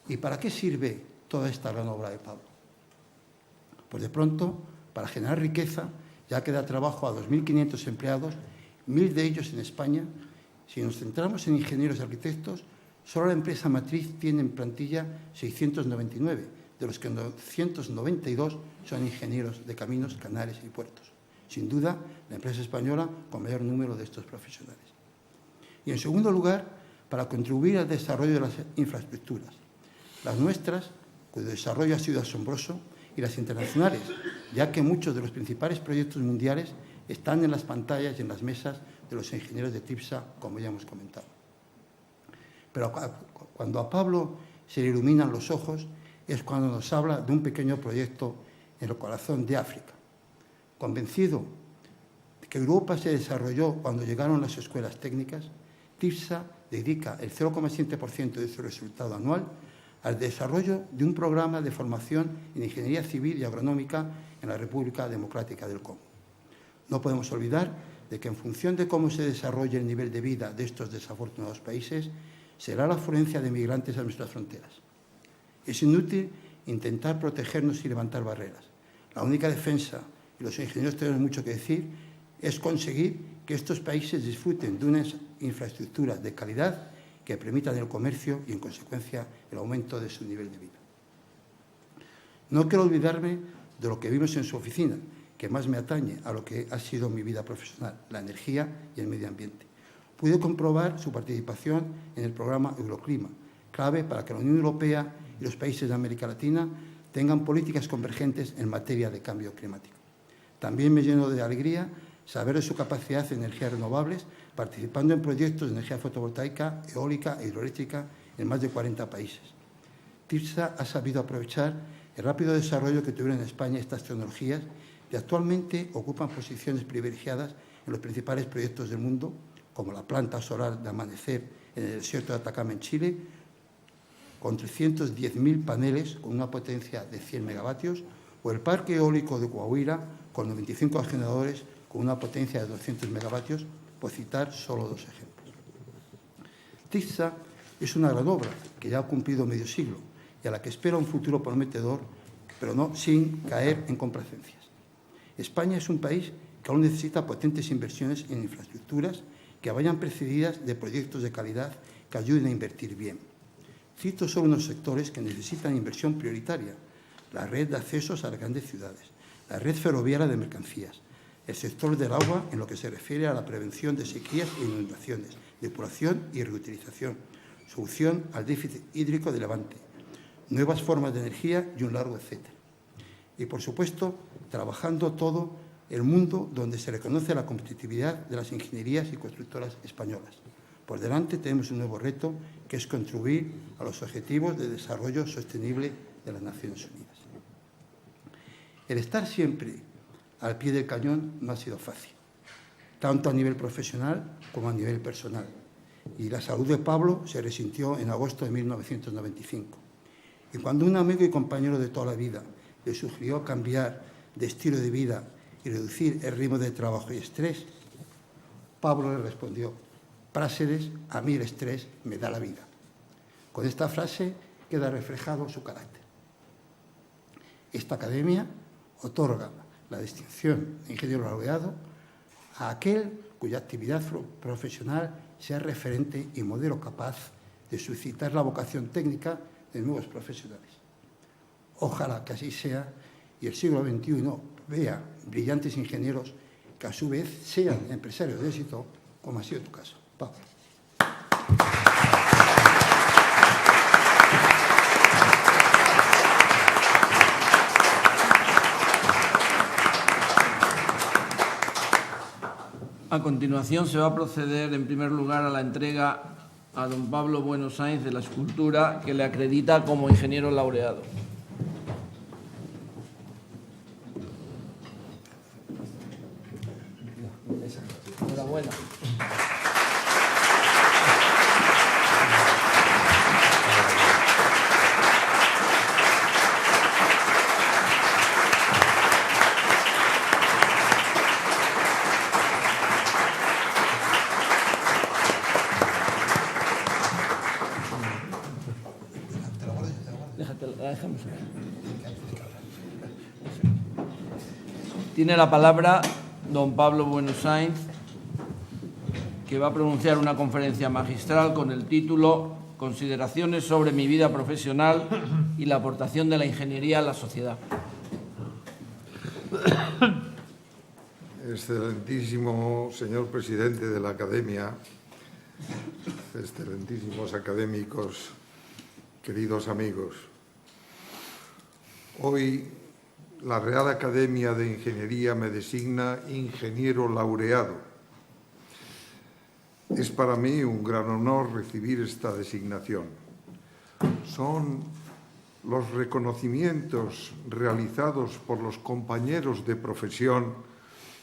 ¿Y para qué sirve toda esta gran obra de Pablo? Pues de pronto, para generar riqueza, ya que da trabajo a 2.500 empleados, 1.000 de ellos en España. Si nos centramos en ingenieros y arquitectos, solo la empresa matriz tiene en plantilla 699, de los que 992 son ingenieros de caminos, canales y puertos. Sin duda, la empresa española con mayor número de estos profesionales. Y en segundo lugar, para contribuir al desarrollo de las infraestructuras. Las nuestras, cuyo desarrollo ha sido asombroso, y las internacionales, ya que muchos de los principales proyectos mundiales están en las pantallas y en las mesas de los ingenieros de TIPSA, como ya hemos comentado. Pero cuando a Pablo se le iluminan los ojos es cuando nos habla de un pequeño proyecto en el corazón de África. Convencido de que Europa se desarrolló cuando llegaron las escuelas técnicas, TIPSA dedica el 0,7% de su resultado anual al desarrollo de un programa de formación en ingeniería civil y agronómica en la República Democrática del Congo. No podemos olvidar de que en función de cómo se desarrolle el nivel de vida de estos desafortunados países, será la afluencia de migrantes a nuestras fronteras. Es inútil intentar protegernos y levantar barreras. La única defensa, y los ingenieros tenemos mucho que decir, es conseguir que estos países disfruten de unas infraestructuras de calidad que permitan el comercio y, en consecuencia, el aumento de su nivel de vida. No quiero olvidarme de lo que vimos en su oficina, que más me atañe a lo que ha sido mi vida profesional, la energía y el medio ambiente. Pude comprobar su participación en el programa Euroclima, clave para que la Unión Europea y los países de América Latina tengan políticas convergentes en materia de cambio climático. También me lleno de alegría saber de su capacidad de energías renovables, participando en proyectos de energía fotovoltaica, eólica e hidroeléctrica en más de 40 países. TIPSA ha sabido aprovechar el rápido desarrollo que tuvieron en España estas tecnologías y actualmente ocupan posiciones privilegiadas en los principales proyectos del mundo, como la planta solar de Amanecer en el desierto de Atacama, en Chile, con 310.000 paneles con una potencia de 100 megavatios, o el parque eólico de Coahuila, con 95 generadores con una potencia de 200 megavatios, por citar solo 2 ejemplos. TIPSA es una gran obra que ya ha cumplido medio siglo y a la que espera un futuro prometedor, pero no sin caer en complacencias. España es un país que aún necesita potentes inversiones en infraestructuras que vayan precedidas de proyectos de calidad que ayuden a invertir bien. Cito solo unos sectores que necesitan inversión prioritaria: la red de accesos a las grandes ciudades, la red ferroviaria de mercancías, el sector del agua en lo que se refiere a la prevención de sequías e inundaciones, depuración y reutilización, solución al déficit hídrico de Levante, nuevas formas de energía y un largo etcétera. Y, por supuesto, trabajando todo el mundo donde se reconoce la competitividad de las ingenierías y constructoras españolas. Por delante tenemos un nuevo reto, que es contribuir a los objetivos de desarrollo sostenible de las Naciones Unidas. El estar siempre al pie del cañón no ha sido fácil, tanto a nivel profesional como a nivel personal. Y la salud de Pablo se resintió en agosto de 1995. Y cuando un amigo y compañero de toda la vida le sugirió cambiar de estilo de vida y reducir el ritmo de trabajo y estrés, Pablo le respondió: Práxedes, a mí el estrés me da la vida. Con esta frase queda reflejado su carácter. Esta academia otorga la distinción de ingeniero laureado a aquel cuya actividad profesional sea referente y modelo capaz de suscitar la vocación técnica de nuevos profesionales. Ojalá que así sea y el siglo XXI vea brillantes ingenieros que a su vez sean empresarios de éxito, como ha sido tu caso, Pablo. A continuación se va a proceder en primer lugar a la entrega a don Pablo Bueno Sáenz de la escultura que le acredita como ingeniero laureado. Enhorabuena. La dejamos aquí. Tiene la palabra don Pablo Bueno Sáenz, que va a pronunciar una conferencia magistral con el título Consideraciones sobre mi vida profesional y la aportación de la ingeniería a la sociedad. Excelentísimo señor presidente de la Academia, excelentísimos académicos, queridos amigos. Hoy la Real Academia de Ingeniería me designa ingeniero laureado. Es para mí un gran honor recibir esta designación. Son los reconocimientos realizados por los compañeros de profesión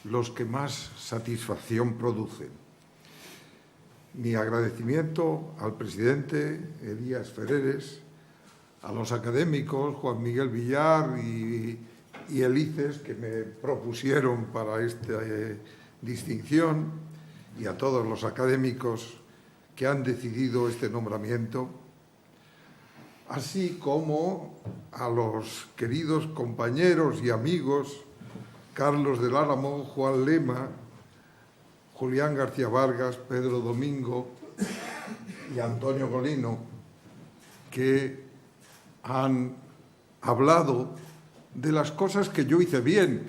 los que más satisfacción producen. Mi agradecimiento al presidente Elías Ferreres, a los académicos Juan Miguel Villar y Elices que me propusieron para esta distinción, y a todos los académicos que han decidido este nombramiento, así como a los queridos compañeros y amigos Carlos del Álamo, Juan Lema, Julián García Vargas, Pedro Domingo y Antonio Colino, que han hablado de las cosas que yo hice bien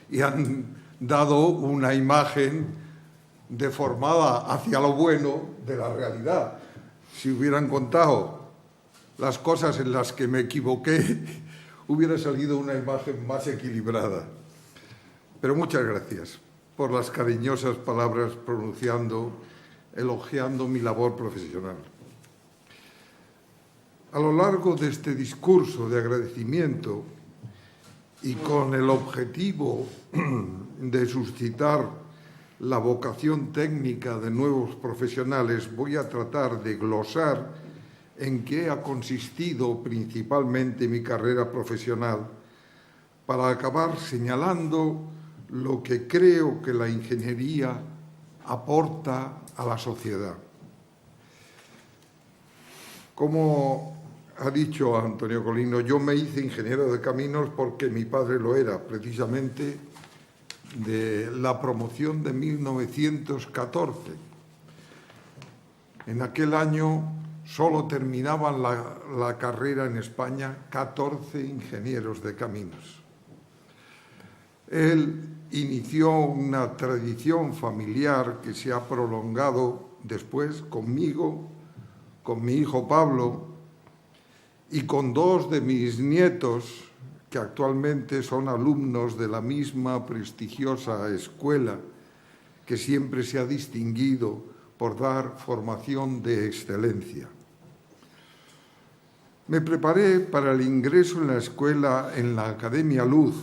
y han dado una imagen deformada hacia lo bueno de la realidad. Si hubieran contado las cosas en las que me equivoqué, hubiera salido una imagen más equilibrada. Pero muchas gracias por las cariñosas palabras elogiando mi labor profesional. A lo largo de este discurso de agradecimiento y con el objetivo de suscitar la vocación técnica de nuevos profesionales, voy a tratar de glosar en qué ha consistido principalmente mi carrera profesional, para acabar señalando lo que creo que la ingeniería aporta a la sociedad. Como ha dicho Antonio Colino, yo me hice ingeniero de caminos porque mi padre lo era, precisamente de la promoción de 1914. En aquel año solo terminaban la carrera en España 14 ingenieros de caminos. Él inició una tradición familiar que se ha prolongado después conmigo, con mi hijo Pablo y con dos de mis nietos, que actualmente son alumnos de la misma prestigiosa escuela que siempre se ha distinguido por dar formación de excelencia. Me preparé para el ingreso en la escuela en la Academia Luz,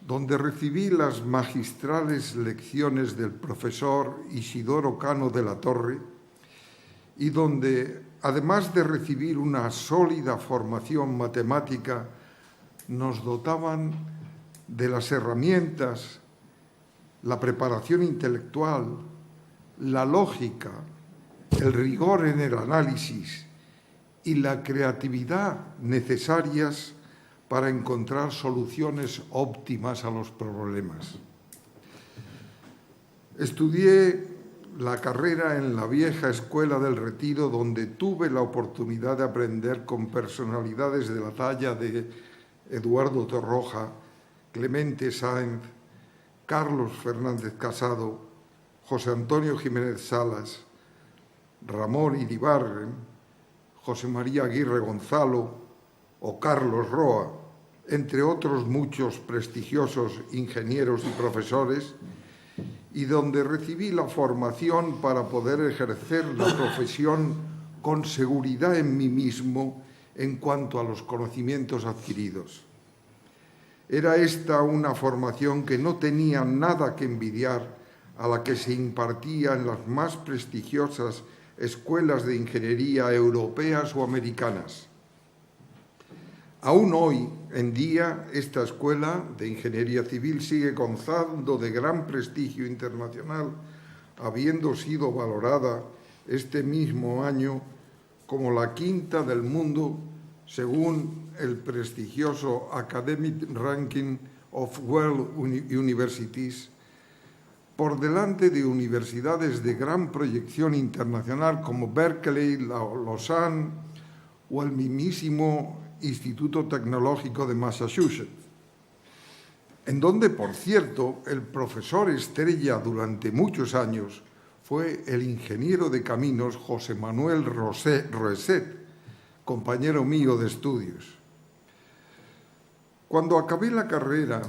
donde recibí las magistrales lecciones del profesor Isidoro Cano de la Torre y donde, además de recibir una sólida formación matemática, nos dotaban de las herramientas, la preparación intelectual, la lógica, el rigor en el análisis y la creatividad necesarias para encontrar soluciones óptimas a los problemas. Estudié la carrera en la vieja Escuela del Retiro, donde tuve la oportunidad de aprender con personalidades de la talla de Eduardo Torroja, Clemente Sáenz, Carlos Fernández Casado, José Antonio Jiménez Salas, Ramón Iribarren, José María Aguirre Gonzalo o Carlos Roa, entre otros muchos prestigiosos ingenieros y profesores, y donde recibí la formación para poder ejercer la profesión con seguridad en mí mismo en cuanto a los conocimientos adquiridos. Era esta una formación que no tenía nada que envidiar a la que se impartía en las más prestigiosas escuelas de ingeniería europeas o americanas. Aún hoy en día, esta escuela de ingeniería civil sigue gozando de gran prestigio internacional, habiendo sido valorada este mismo año como la quinta del mundo según el prestigioso Academic Ranking of World Universities, por delante de universidades de gran proyección internacional como Berkeley, Lausanne o el mismísimo Instituto Tecnológico de Massachusetts, en donde, por cierto, el profesor estrella durante muchos años fue el ingeniero de caminos José Manuel Roset, compañero mío de estudios. Cuando acabé la carrera,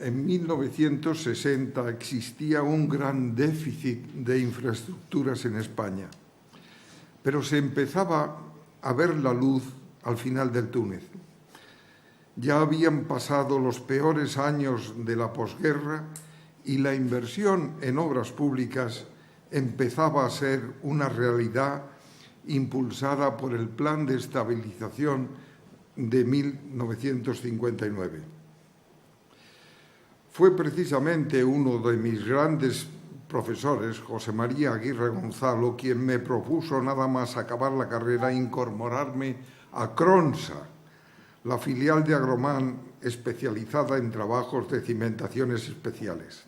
en 1960, existía un gran déficit de infraestructuras en España, pero se empezaba a ver la luz al final del túnel. Ya habían pasado los peores años de la posguerra y la inversión en obras públicas empezaba a ser una realidad impulsada por el Plan de Estabilización de 1959. Fue precisamente uno de mis grandes profesores, José María Aguirre Gonzalo, quien me propuso nada más acabar la carrera incorporarme a Cronsa, la filial de Agromán especializada en trabajos de cimentaciones especiales.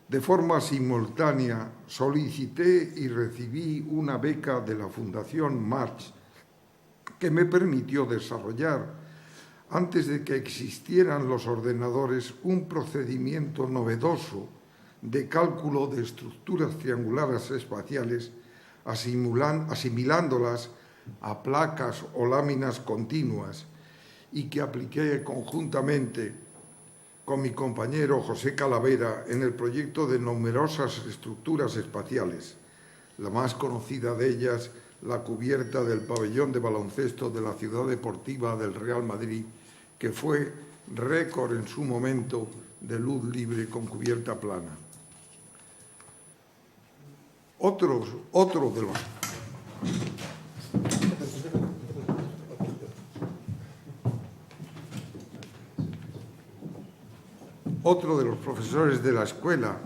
De forma simultánea solicité y recibí una beca de la Fundación March que me permitió desarrollar, antes de que existieran los ordenadores, un procedimiento novedoso de cálculo de estructuras triangulares espaciales, asimilándolas a placas o láminas continuas, y que apliqué conjuntamente con mi compañero José Calavera en el proyecto de numerosas estructuras espaciales, la más conocida de ellas, la cubierta del pabellón de baloncesto de la ciudad deportiva del Real Madrid, que fue récord en su momento de luz libre con cubierta plana. Otro de los profesores de la escuela,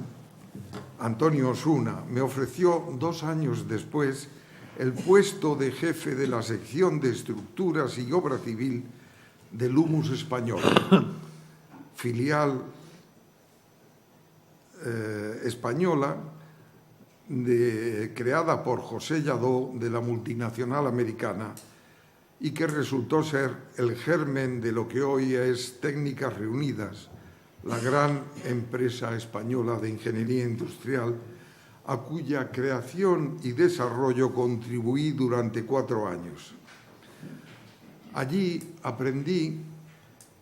Antonio Osuna, me ofreció 2 años después el puesto de jefe de la sección de estructuras y obra civil de Lumus Español, filial española creada por José Lladó de la multinacional americana y que resultó ser el germen de lo que hoy es Técnicas Reunidas, la gran empresa española de ingeniería industrial, a cuya creación y desarrollo contribuí durante 4 años. Allí aprendí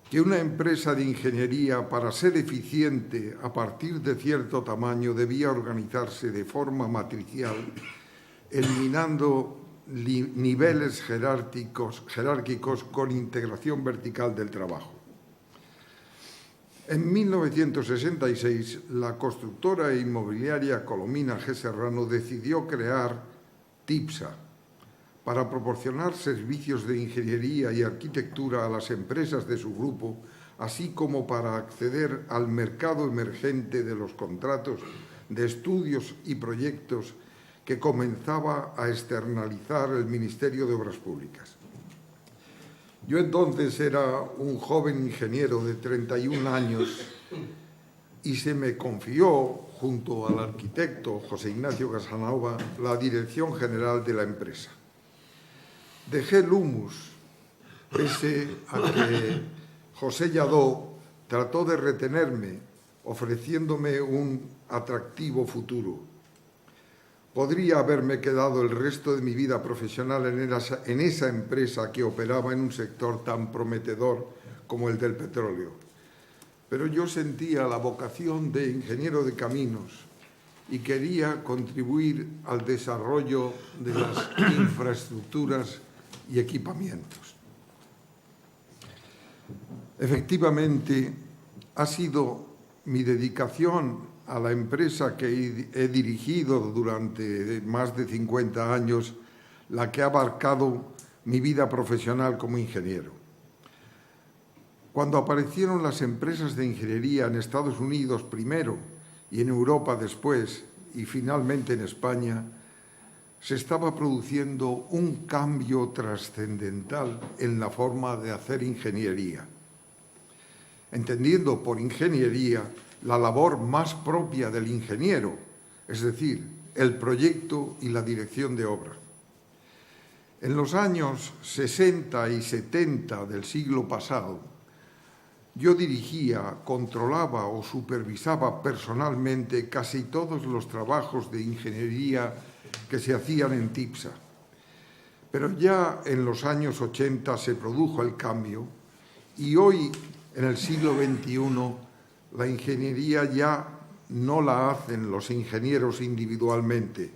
que una empresa de ingeniería, para ser eficiente a partir de cierto tamaño, debía organizarse de forma matricial, eliminando niveles jerárquicos con integración vertical del trabajo. En 1966, la constructora inmobiliaria Colomina G. Serrano decidió crear TIPSA para proporcionar servicios de ingeniería y arquitectura a las empresas de su grupo, así como para acceder al mercado emergente de los contratos de estudios y proyectos que comenzaba a externalizar el Ministerio de Obras Públicas. Yo entonces era un joven ingeniero de 31 años y se me confió, junto al arquitecto José Ignacio Casanova, la dirección general de la empresa. Dejé el humus, pese a que José Lladó trató de retenerme, ofreciéndome un atractivo futuro. Podría haberme quedado el resto de mi vida profesional en esa empresa que operaba en un sector tan prometedor como el del petróleo. Pero yo sentía la vocación de ingeniero de caminos y quería contribuir al desarrollo de las infraestructuras y equipamientos. Efectivamente, ha sido mi dedicación a la empresa que he dirigido durante más de 50 años la que ha abarcado mi vida profesional como ingeniero. Cuando aparecieron las empresas de ingeniería en Estados Unidos primero y en Europa después y finalmente en España, se estaba produciendo un cambio trascendental en la forma de hacer ingeniería, entendiendo por ingeniería la labor más propia del ingeniero, es decir, el proyecto y la dirección de obra. En los años 60 y 70 del siglo pasado, yo dirigía, controlaba o supervisaba personalmente casi todos los trabajos de ingeniería que se hacían en TIPSA. Pero ya en los años 80 se produjo el cambio y hoy, en el siglo XXI, la ingeniería ya no la hacen los ingenieros individualmente,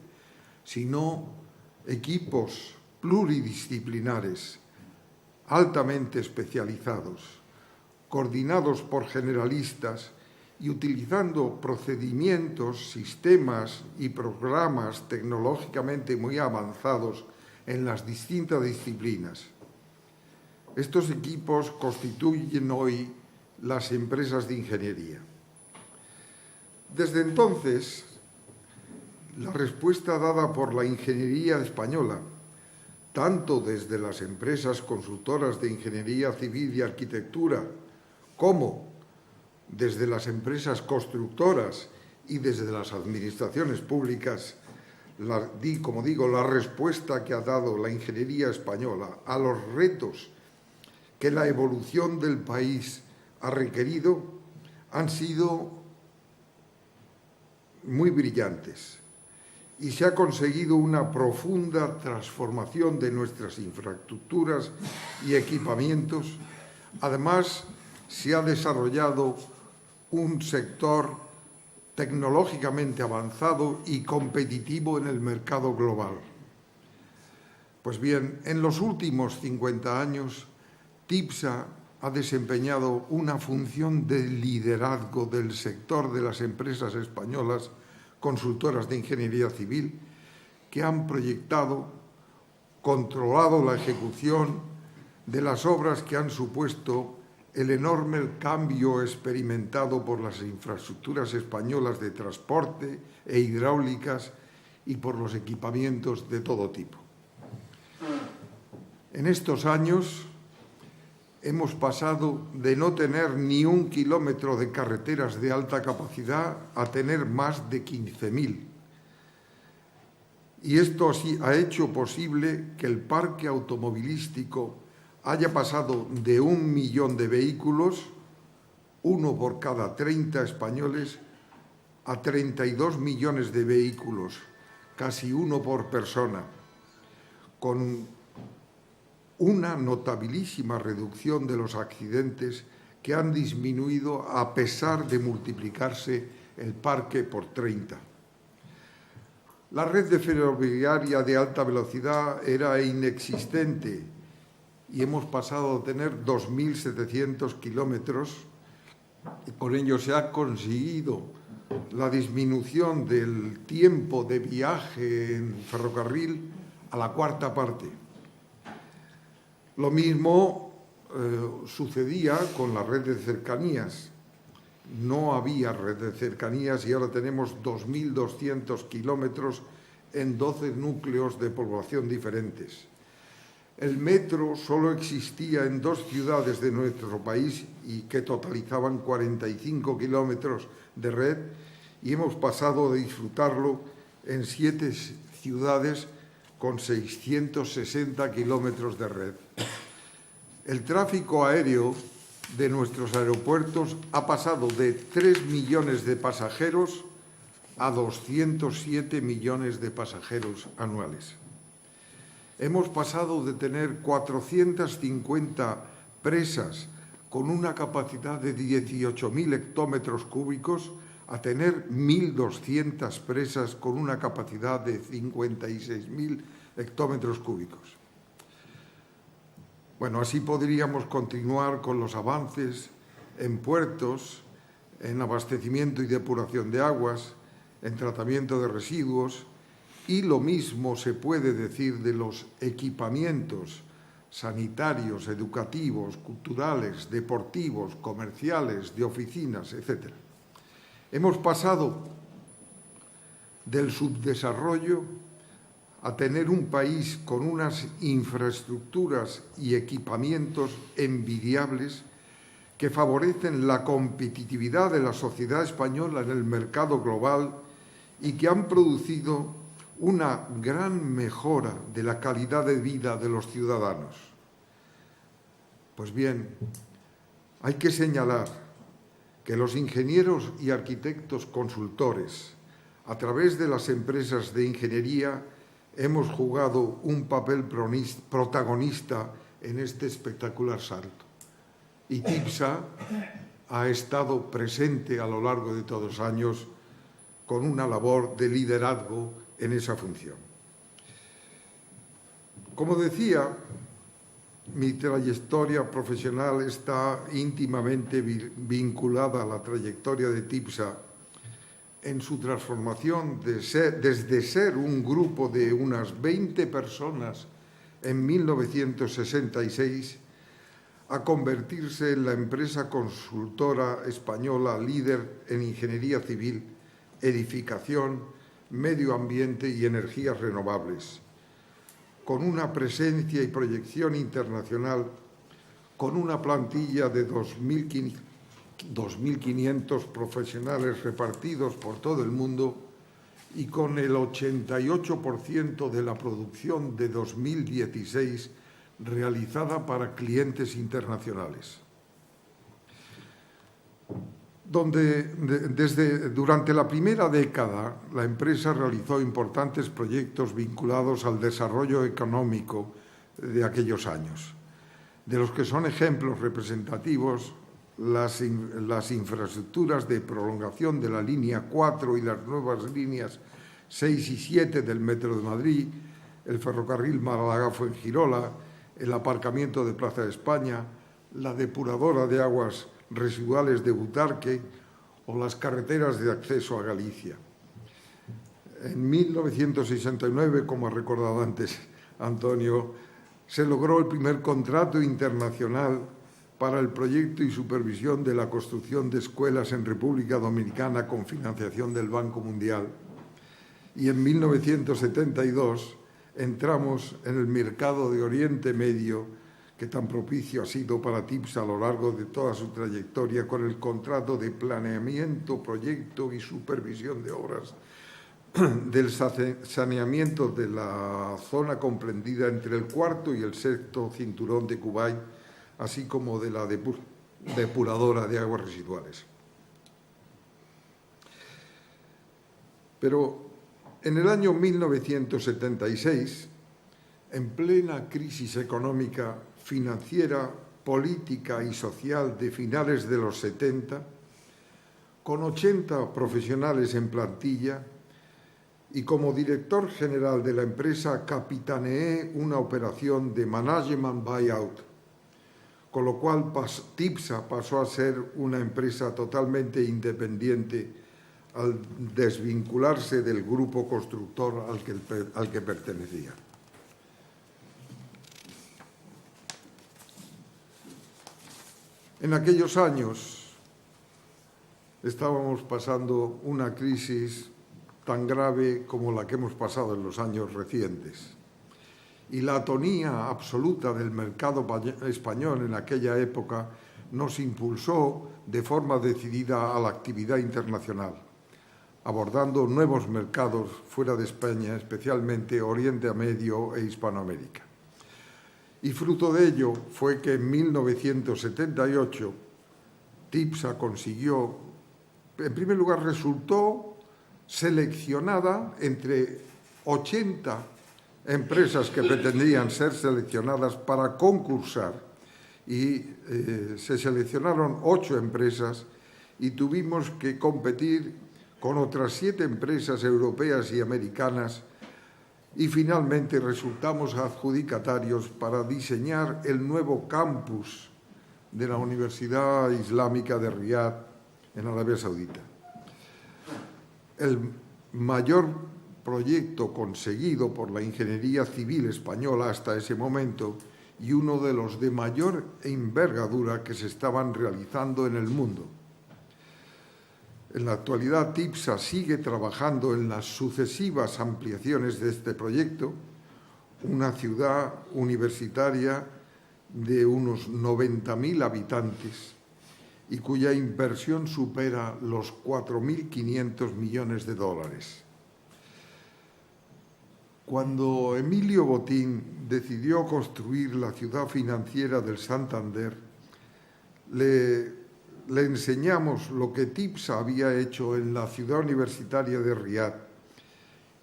sino equipos pluridisciplinares, altamente especializados, coordinados por generalistas y utilizando procedimientos, sistemas y programas tecnológicamente muy avanzados en las distintas disciplinas. Estos equipos constituyen hoy las empresas de ingeniería. Desde entonces, la respuesta dada por la ingeniería española, tanto desde las empresas consultoras de ingeniería civil y arquitectura, como desde las empresas constructoras y desde las administraciones públicas, como digo, la respuesta que ha dado la ingeniería española a los retos que la evolución del país ha requerido han sido muy brillantes y se ha conseguido una profunda transformación de nuestras infraestructuras y equipamientos. Además, se ha desarrollado un sector tecnológicamente avanzado y competitivo en el mercado global. Pues bien, en los últimos 50 años, TIPSA ha desempeñado una función de liderazgo del sector de las empresas españolas consultoras de ingeniería civil que han proyectado, controlado la ejecución de las obras que han supuesto el enorme cambio experimentado por las infraestructuras españolas de transporte e hidráulicas y por los equipamientos de todo tipo. En estos años hemos pasado de no tener ni 1 kilómetro de carreteras de alta capacidad a tener más de 15.000. Y esto ha hecho posible que el parque automovilístico haya pasado de 1 millón de vehículos 1 por cada 30 españoles, a 32 millones de vehículos, casi 1 por persona, con una notabilísima reducción de los accidentes que han disminuido a pesar de multiplicarse el parque por 30. La red de ferroviaria de alta velocidad era inexistente y hemos pasado a tener 2.700 kilómetros y con ello se ha conseguido la disminución del tiempo de viaje en ferrocarril a la cuarta parte. Lo mismo sucedía con la red de cercanías. No había red de cercanías y ahora tenemos 2.200 kilómetros en 12 núcleos de población diferentes. El metro solo existía en 2 ciudades de nuestro país y que totalizaban 45 kilómetros de red y hemos pasado a disfrutarlo en 7 ciudades con 660 kilómetros de red. El tráfico aéreo de nuestros aeropuertos ha pasado de 3 millones de pasajeros a 207 millones de pasajeros anuales. Hemos pasado de tener 450 presas con una capacidad de 18.000 hectómetros cúbicos a tener 1.200 presas con una capacidad de 56.000 hectómetros cúbicos. Bueno, así podríamos continuar con los avances en puertos, en abastecimiento y depuración de aguas, en tratamiento de residuos, y lo mismo se puede decir de los equipamientos sanitarios, educativos, culturales, deportivos, comerciales, de oficinas, etc. Hemos pasado del subdesarrollo a tener un país con unas infraestructuras y equipamientos envidiables que favorecen la competitividad de la sociedad española en el mercado global y que han producido una gran mejora de la calidad de vida de los ciudadanos. Pues bien, hay que señalar que los ingenieros y arquitectos consultores, a través de las empresas de ingeniería, hemos jugado un papel protagonista en este espectacular salto. Y TIPSA ha estado presente a lo largo de todos los años con una labor de liderazgo en esa función. Como decía, mi trayectoria profesional está íntimamente vinculada a la trayectoria de TIPSA en su transformación desde ser un grupo de unas 20 personas en 1966 a convertirse en la empresa consultora española líder en ingeniería civil, edificación, medio ambiente y energías renovables, con una presencia y proyección internacional, con una plantilla de 2.500 profesionales repartidos por todo el mundo y con el 88% de la producción de 2016 realizada para clientes internacionales. Durante la primera década, la empresa realizó importantes proyectos vinculados al desarrollo económico de aquellos años, de los que son ejemplos representativos las infraestructuras de prolongación de la línea 4 y las nuevas líneas 6 y 7 del Metro de Madrid, el ferrocarril Málaga-Fuengirola, el aparcamiento de Plaza de España, la depuradora de aguas residuales de Butarque o las carreteras de acceso a Galicia. En 1969, como ha recordado antes Antonio, se logró el primer contrato internacional para el proyecto y supervisión de la construcción de escuelas en República Dominicana con financiación del Banco Mundial. Y en 1972 entramos en el mercado de Oriente Medio, que tan propicio ha sido para TIPSA a lo largo de toda su trayectoria, con el contrato de planeamiento, proyecto y supervisión de obras del saneamiento de la zona comprendida entre el cuarto y el sexto cinturón de Kuwait, así como de la depuradora de aguas residuales. Pero en el año 1976, en plena crisis económica, financiera, política y social de finales de los 70, con 80 profesionales en plantilla y como director general de la empresa capitaneé una operación de management buyout, con lo cual TIPSA pasó a ser una empresa totalmente independiente al desvincularse del grupo constructor al que pertenecía. En aquellos años estábamos pasando una crisis tan grave como la que hemos pasado en los años recientes. Y la atonía absoluta del mercado español en aquella época nos impulsó de forma decidida a la actividad internacional, abordando nuevos mercados fuera de España, especialmente Oriente Medio e Hispanoamérica. Y fruto de ello fue que en 1978 TIPSA consiguió, en primer lugar, resultó seleccionada entre 80 empresas que pretendían ser seleccionadas para concursar y se seleccionaron 8 empresas y tuvimos que competir con otras 7 empresas europeas y americanas y finalmente resultamos adjudicatarios para diseñar el nuevo campus de la Universidad Islámica de Riad en Arabia Saudita. El mayor proyecto conseguido por la ingeniería civil española hasta ese momento y uno de los de mayor envergadura que se estaban realizando en el mundo. En la actualidad, TIPSA sigue trabajando en las sucesivas ampliaciones de este proyecto, una ciudad universitaria de unos 90.000 habitantes y cuya inversión supera los 4.500 millones de dólares. Cuando Emilio Botín decidió construir la ciudad financiera del Santander, le enseñamos lo que TIPSA había hecho en la ciudad universitaria de Riad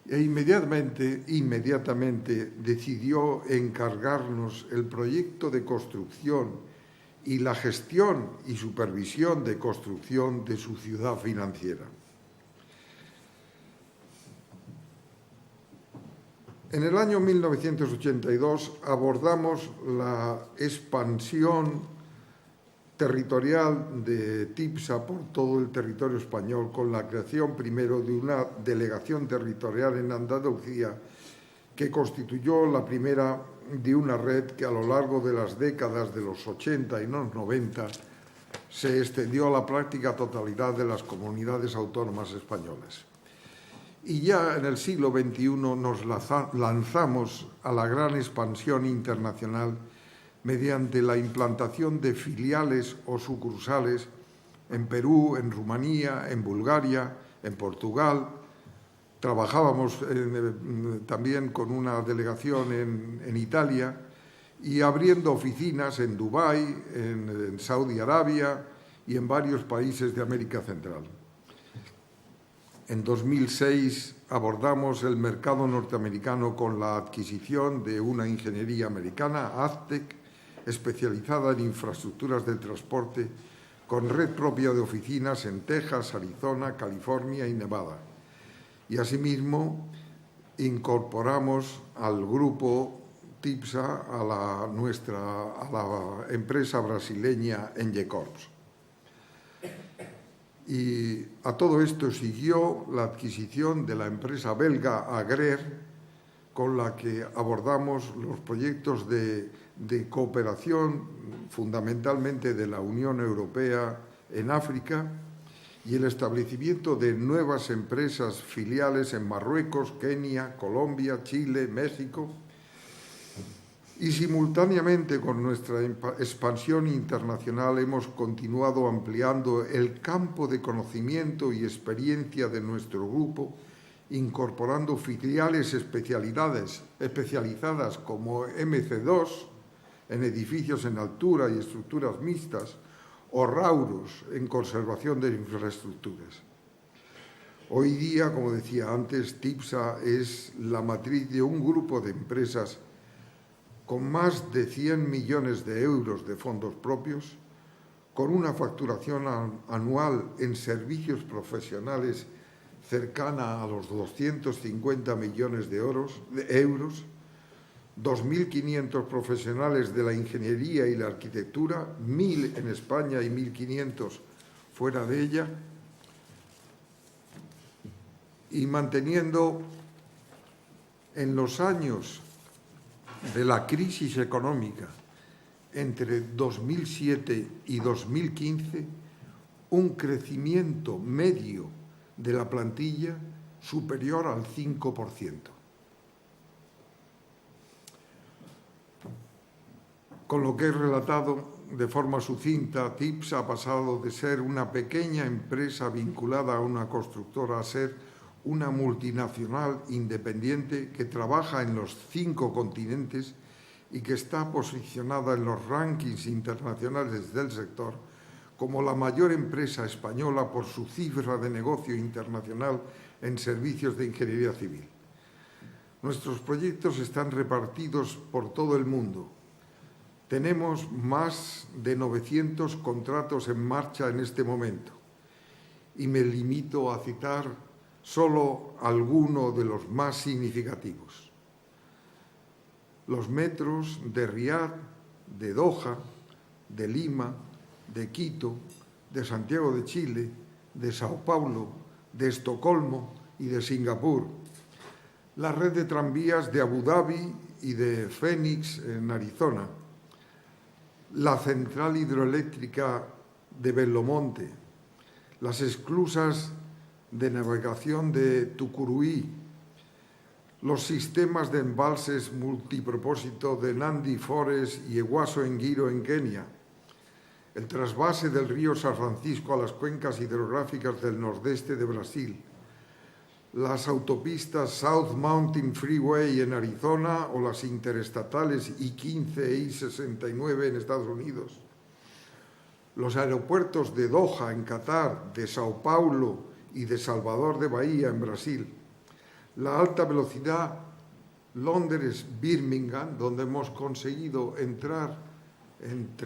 e inmediatamente decidió encargarnos el proyecto de construcción y la gestión y supervisión de construcción de su ciudad financiera. En el año 1982 abordamos la expansión territorial de TIPSA por todo el territorio español con la creación primero de una delegación territorial en Andalucía que constituyó la primera de una red que a lo largo de las décadas de los 80 y los 90 se extendió a la práctica totalidad de las comunidades autónomas españolas. Y ya en el siglo XXI nos lanzamos a la gran expansión internacional mediante la implantación de filiales o sucursales en Perú, en Rumanía, en Bulgaria, en Portugal. Trabajábamos también con una delegación en Italia y abriendo oficinas en Dubái, en Saudi Arabia y en varios países de América Central. En 2006 abordamos el mercado norteamericano con la adquisición de una ingeniería americana, Aztec, especializada en infraestructuras de transporte, con red propia de oficinas en Texas, Arizona, California y Nevada. Y asimismo incorporamos al grupo TIPSA a la empresa brasileña Engecorps. Y a todo esto siguió la adquisición de la empresa belga Agrer, con la que abordamos los proyectos de cooperación fundamentalmente de la Unión Europea en África y el establecimiento de nuevas empresas filiales en Marruecos, Kenia, Colombia, Chile, México. Y simultáneamente con nuestra expansión internacional hemos continuado ampliando el campo de conocimiento y experiencia de nuestro grupo, incorporando filiales especializadas como MC2 en edificios en altura y estructuras mixtas, o rauros en conservación de infraestructuras. Hoy día, como decía antes, TIPSA es la matriz de un grupo de empresas con más de 100 millones de euros de fondos propios, con una facturación anual en servicios profesionales cercana a los 250 millones de euros, 2.500 profesionales de la ingeniería y la arquitectura, 1.000 en España y 1.500 fuera de ella, y manteniendo en los años de la crisis económica entre 2007 y 2015 un crecimiento medio de la plantilla superior al 5%. Con lo que he relatado de forma sucinta, TIPSA ha pasado de ser una pequeña empresa vinculada a una constructora a ser una multinacional independiente que trabaja en los 5 continentes y que está posicionada en los rankings internacionales del sector como la mayor empresa española por su cifra de negocio internacional en servicios de ingeniería civil. Nuestros proyectos están repartidos por todo el mundo. Tenemos más de 900 contratos en marcha en este momento y me limito a citar solo alguno de los más significativos. Los metros de Riad, de Doha, de Lima, de Quito, de Santiago de Chile, de Sao Paulo, de Estocolmo y de Singapur. La red de tranvías de Abu Dhabi y de Phoenix en Arizona. La central hidroeléctrica de Belo Monte. Las esclusas de navegación de Tucuruí, los sistemas de embalses multipropósito de Nandi Forest y Eguaso Enguiro en Kenia, el trasvase del río San Francisco a las cuencas hidrográficas del nordeste de Brasil, las autopistas South Mountain Freeway en Arizona o las interestatales I-15 e I-69 en Estados Unidos, los aeropuertos de Doha en Qatar, de Sao Paulo y de Salvador de Bahía en Brasil, la alta velocidad Londres-Birmingham, donde hemos conseguido entrar en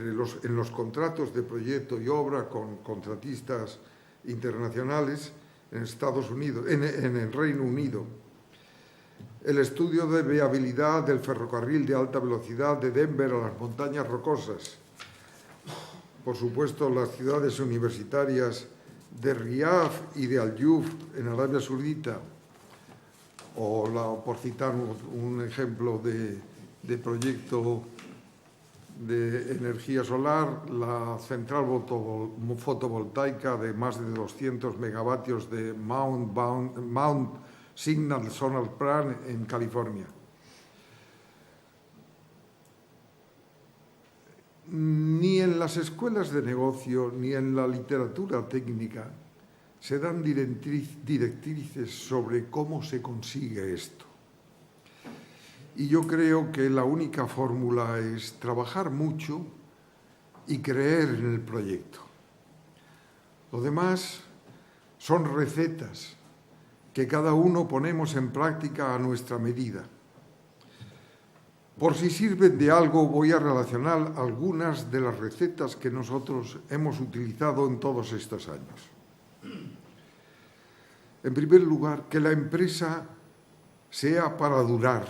los contratos de proyecto y obra con contratistas internacionales en Estados Unidos, en el Reino Unido, el estudio de viabilidad del ferrocarril de alta velocidad de Denver a las Montañas Rocosas, por supuesto las ciudades universitarias de Riad y de Al-Yuf en Arabia Saudita, o por citar un ejemplo de proyecto de energía solar, la central fotovoltaica de más de 200 megavatios de Mount Signal Solar Plant en California. Ni en las escuelas de negocio ni en la literatura técnica se dan directrices sobre cómo se consigue esto. Y yo creo que la única fórmula es trabajar mucho y creer en el proyecto. Lo demás son recetas que cada uno ponemos en práctica a nuestra medida. Por si sirven de algo, voy a relacionar algunas de las recetas que nosotros hemos utilizado en todos estos años. En primer lugar, que la empresa sea para durar,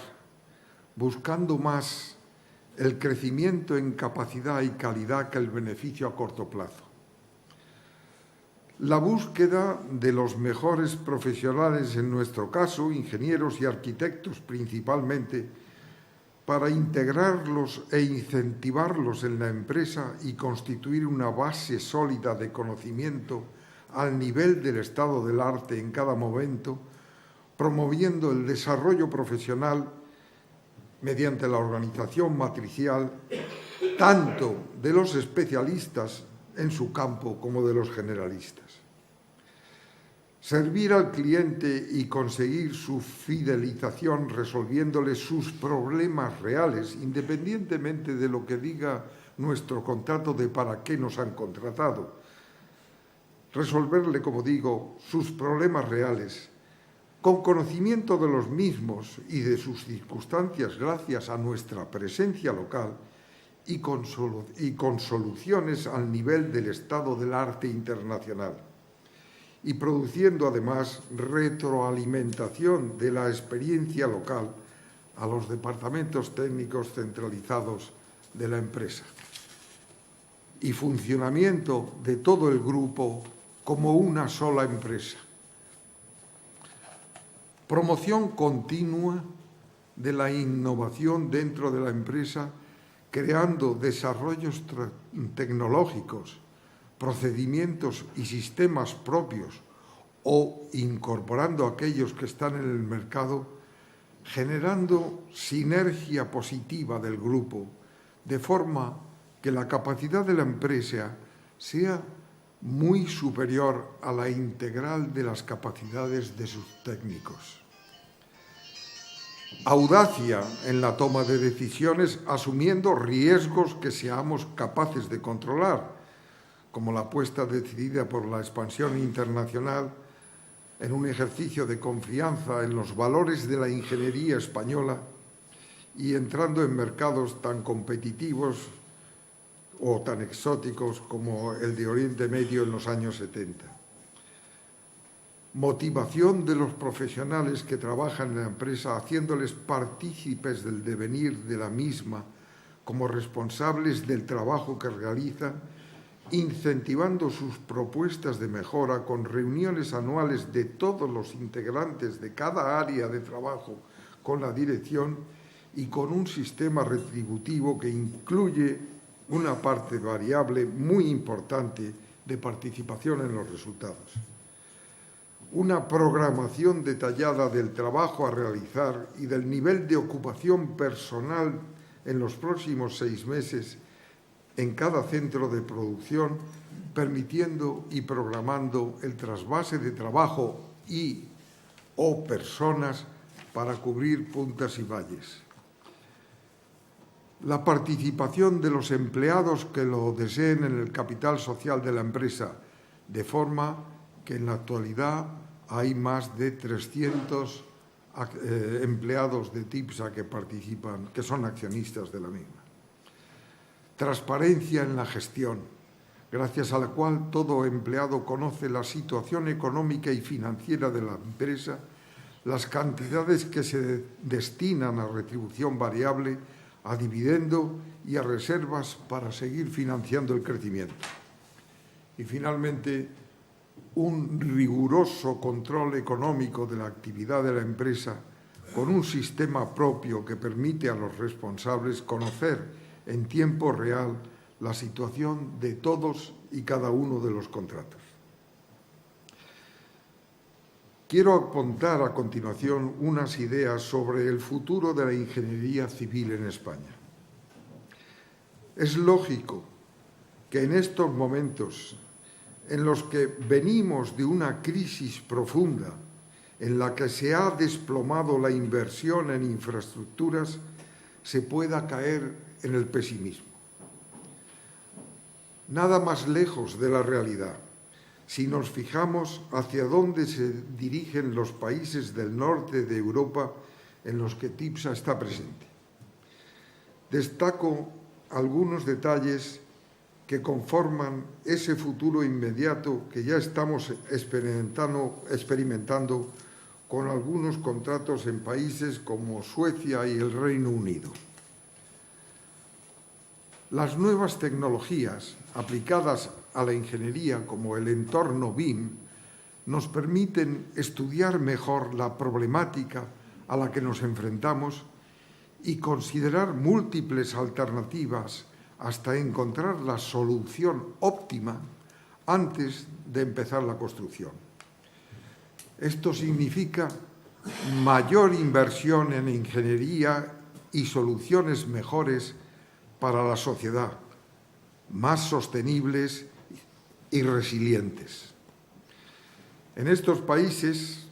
buscando más el crecimiento en capacidad y calidad que el beneficio a corto plazo. La búsqueda de los mejores profesionales, en nuestro caso, ingenieros y arquitectos principalmente, para integrarlos e incentivarlos en la empresa y constituir una base sólida de conocimiento al nivel del estado del arte en cada momento, promoviendo el desarrollo profesional mediante la organización matricial tanto de los especialistas en su campo como de los generalistas. Servir al cliente y conseguir su fidelización resolviéndole sus problemas reales, independientemente de lo que diga nuestro contrato de para qué nos han contratado, resolverle, como digo, sus problemas reales, con conocimiento de los mismos y de sus circunstancias gracias a nuestra presencia local y con soluciones al nivel del estado del arte internacional, y produciendo además retroalimentación de la experiencia local a los departamentos técnicos centralizados de la empresa y funcionamiento de todo el grupo como una sola empresa. Promoción continua de la innovación dentro de la empresa, creando desarrollos tecnológicos, procedimientos y sistemas propios o incorporando aquellos que están en el mercado, generando sinergia positiva del grupo, de forma que la capacidad de la empresa sea muy superior a la integral de las capacidades de sus técnicos. Audacia en la toma de decisiones, asumiendo riesgos que seamos capaces de controlar, como la apuesta decidida por la expansión internacional en un ejercicio de confianza en los valores de la ingeniería española y entrando en mercados tan competitivos o tan exóticos como el de Oriente Medio en los años 70. Motivación de los profesionales que trabajan en la empresa, haciéndoles partícipes del devenir de la misma como responsables del trabajo que realizan, incentivando sus propuestas de mejora con reuniones anuales de todos los integrantes de cada área de trabajo con la dirección y con un sistema retributivo que incluye una parte variable muy importante de participación en los resultados. Una programación detallada del trabajo a realizar y del nivel de ocupación personal en los próximos 6 meses en cada centro de producción, permitiendo y programando el trasvase de trabajo o personas para cubrir puntas y valles. La participación de los empleados que lo deseen en el capital social de la empresa, de forma que en la actualidad hay más de 300 empleados de TIPSA que participan, que son accionistas de la misma. Transparencia en la gestión, gracias a la cual todo empleado conoce la situación económica y financiera de la empresa, las cantidades que se destinan a retribución variable, a dividendo y a reservas para seguir financiando el crecimiento. Y finalmente, un riguroso control económico de la actividad de la empresa con un sistema propio que permite a los responsables conocer en tiempo real la situación de todos y cada uno de los contratos. Quiero apuntar a continuación unas ideas sobre el futuro de la ingeniería civil en España. Es lógico que en estos momentos en los que venimos de una crisis profunda en la que se ha desplomado la inversión en infraestructuras, se pueda caer en el pesimismo. Nada más lejos de la realidad si nos fijamos hacia dónde se dirigen los países del norte de Europa en los que TIPSA está presente. Destaco algunos detalles que conforman ese futuro inmediato que ya estamos experimentando con algunos contratos en países como Suecia y el Reino Unido. Las nuevas tecnologías aplicadas a la ingeniería, como el entorno BIM, nos permiten estudiar mejor la problemática a la que nos enfrentamos y considerar múltiples alternativas hasta encontrar la solución óptima antes de empezar la construcción. Esto significa mayor inversión en ingeniería y soluciones mejores para la sociedad, más sostenibles y resilientes. En estos países,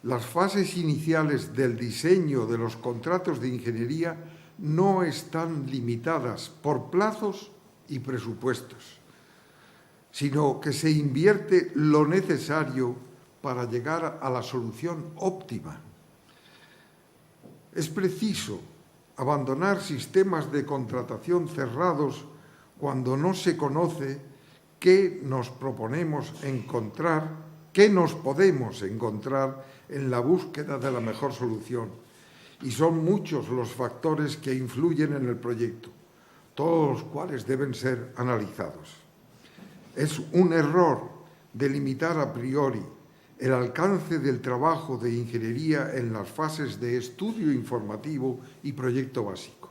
las fases iniciales del diseño de los contratos de ingeniería no están limitadas por plazos y presupuestos, sino que se invierte lo necesario para llegar a la solución óptima. Es preciso abandonar sistemas de contratación cerrados cuando no se conoce qué nos proponemos encontrar, qué nos podemos encontrar en la búsqueda de la mejor solución. Y son muchos los factores que influyen en el proyecto, todos los cuales deben ser analizados. Es un error delimitar a priori el alcance del trabajo de ingeniería en las fases de estudio informativo y proyecto básico.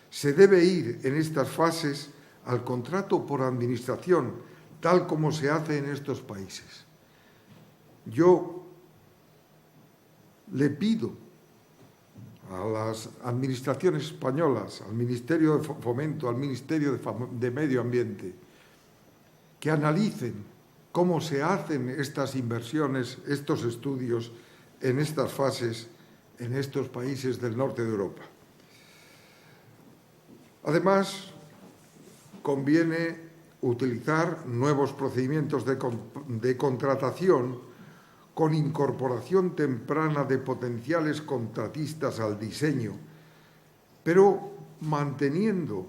Se debe ir en estas fases al contrato por administración, tal como se hace en estos países. Yo le pido a las administraciones españolas, al Ministerio de Fomento, al Ministerio de Medio Ambiente, que analicen cómo se hacen estas inversiones, estos estudios en estas fases, en estos países del norte de Europa. Además, conviene utilizar nuevos procedimientos de contratación con incorporación temprana de potenciales contratistas al diseño, pero manteniendo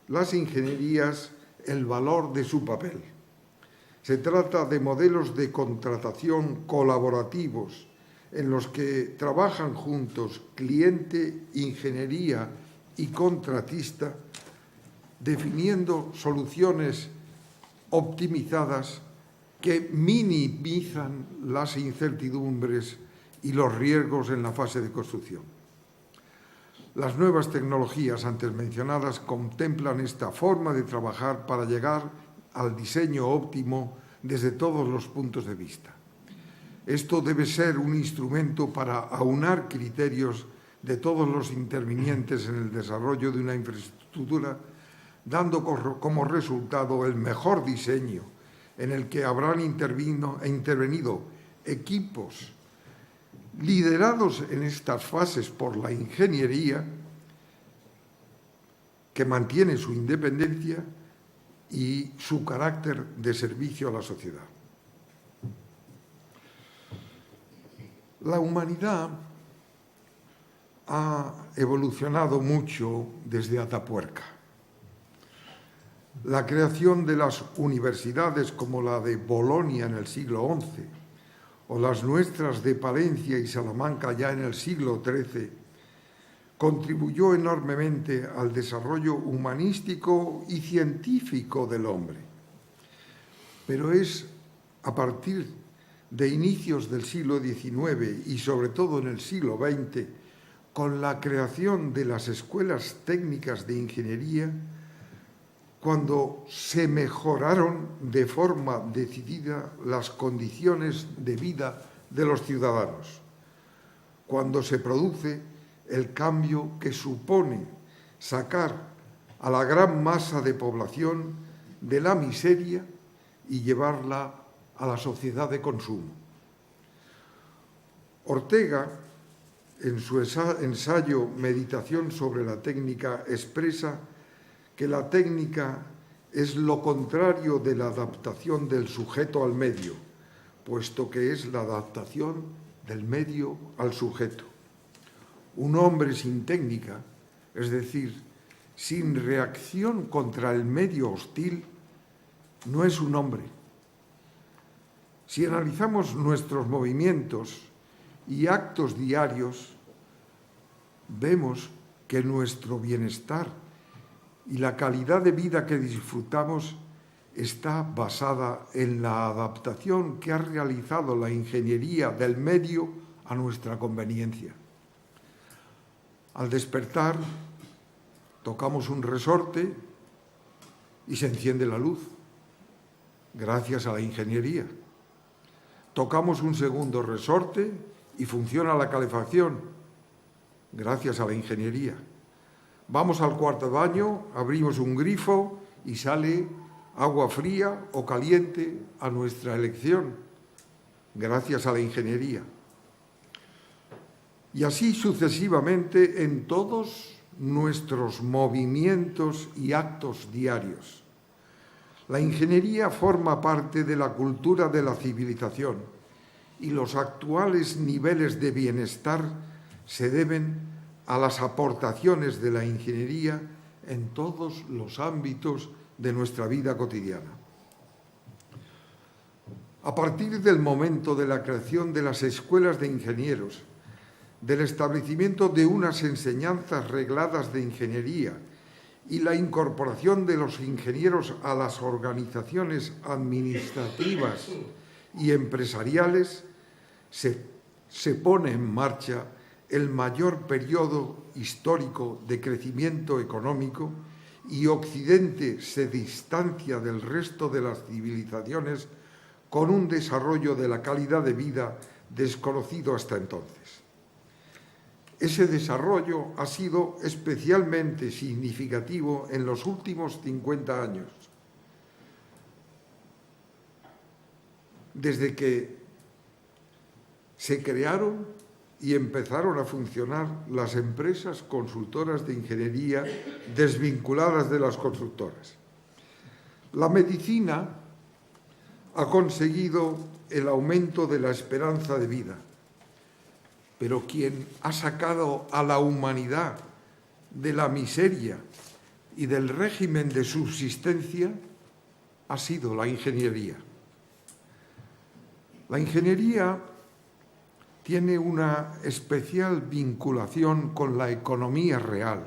las ingenierías el valor de su papel. Se trata de modelos de contratación colaborativos en los que trabajan juntos cliente, ingeniería y contratista, definiendo soluciones optimizadas que minimizan las incertidumbres y los riesgos en la fase de construcción. Las nuevas tecnologías antes mencionadas contemplan esta forma de trabajar para llegar al diseño óptimo desde todos los puntos de vista. Esto debe ser un instrumento para aunar criterios de todos los intervinientes en el desarrollo de una infraestructura, dando como resultado el mejor diseño en el que habrán intervenido equipos liderados en estas fases por la ingeniería, que mantiene su independencia y su carácter de servicio a la sociedad. La humanidad ha evolucionado mucho desde Atapuerca. La creación de las universidades como la de Bolonia en el siglo XI o las nuestras de Palencia y Salamanca ya en el siglo XIII contribuyó enormemente al desarrollo humanístico y científico del hombre. Pero es a partir de inicios del siglo XIX y sobre todo en el siglo XX, con la creación de las escuelas técnicas de ingeniería, cuando se mejoraron de forma decidida las condiciones de vida de los ciudadanos, cuando se produce el cambio que supone sacar a la gran masa de población de la miseria y llevarla a la sociedad de consumo. Ortega, en su ensayo Meditación sobre la técnica, expresa que la técnica es lo contrario de la adaptación del sujeto al medio, puesto que es la adaptación del medio al sujeto. Un hombre sin técnica, es decir, sin reacción contra el medio hostil, no es un hombre. Si analizamos nuestros movimientos y actos diarios, vemos que nuestro bienestar y la calidad de vida que disfrutamos está basada en la adaptación que ha realizado la ingeniería del medio a nuestra conveniencia. Al despertar, tocamos un resorte y se enciende la luz, gracias a la ingeniería. Tocamos un segundo resorte y funciona la calefacción, gracias a la ingeniería. Vamos al cuarto de baño, abrimos un grifo y sale agua fría o caliente a nuestra elección, gracias a la ingeniería. Y así sucesivamente en todos nuestros movimientos y actos diarios. La ingeniería forma parte de la cultura de la civilización y los actuales niveles de bienestar se deben a las aportaciones de la ingeniería en todos los ámbitos de nuestra vida cotidiana. A partir del momento de la creación de las escuelas de ingenieros, del establecimiento de unas enseñanzas regladas de ingeniería y la incorporación de los ingenieros a las organizaciones administrativas y empresariales, se pone en marcha el mayor periodo histórico de crecimiento económico y Occidente se distancia del resto de las civilizaciones con un desarrollo de la calidad de vida desconocido hasta entonces. Ese desarrollo ha sido especialmente significativo en los últimos 50 años, desde que se crearon y empezaron a funcionar las empresas consultoras de ingeniería desvinculadas de las constructoras. La medicina ha conseguido el aumento de la esperanza de vida, pero quien ha sacado a la humanidad de la miseria y del régimen de subsistencia ha sido la ingeniería. La ingeniería tiene una especial vinculación con la economía real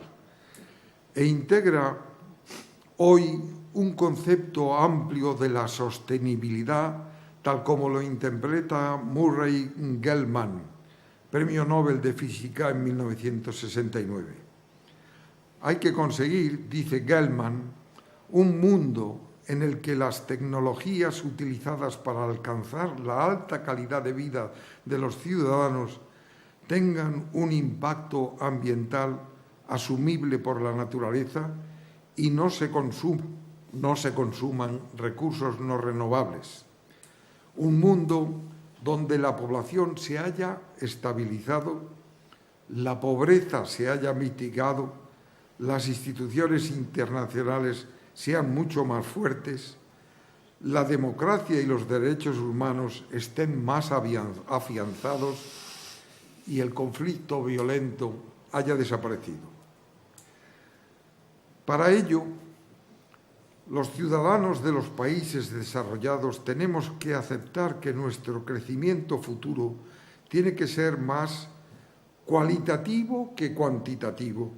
e integra hoy un concepto amplio de la sostenibilidad, tal como lo interpreta Murray Gell-Mann, Premio Nobel de Física en 1969. Hay que conseguir, dice Gell-Mann, un mundo en el que las tecnologías utilizadas para alcanzar la alta calidad de vida de los ciudadanos tengan un impacto ambiental asumible por la naturaleza y no se consuman recursos no renovables. Un mundo donde la población se haya estabilizado, la pobreza se haya mitigado, las instituciones internacionales sean mucho más fuertes, la democracia y los derechos humanos estén más afianzados y el conflicto violento haya desaparecido. Para ello, los ciudadanos de los países desarrollados tenemos que aceptar que nuestro crecimiento futuro tiene que ser más cualitativo que cuantitativo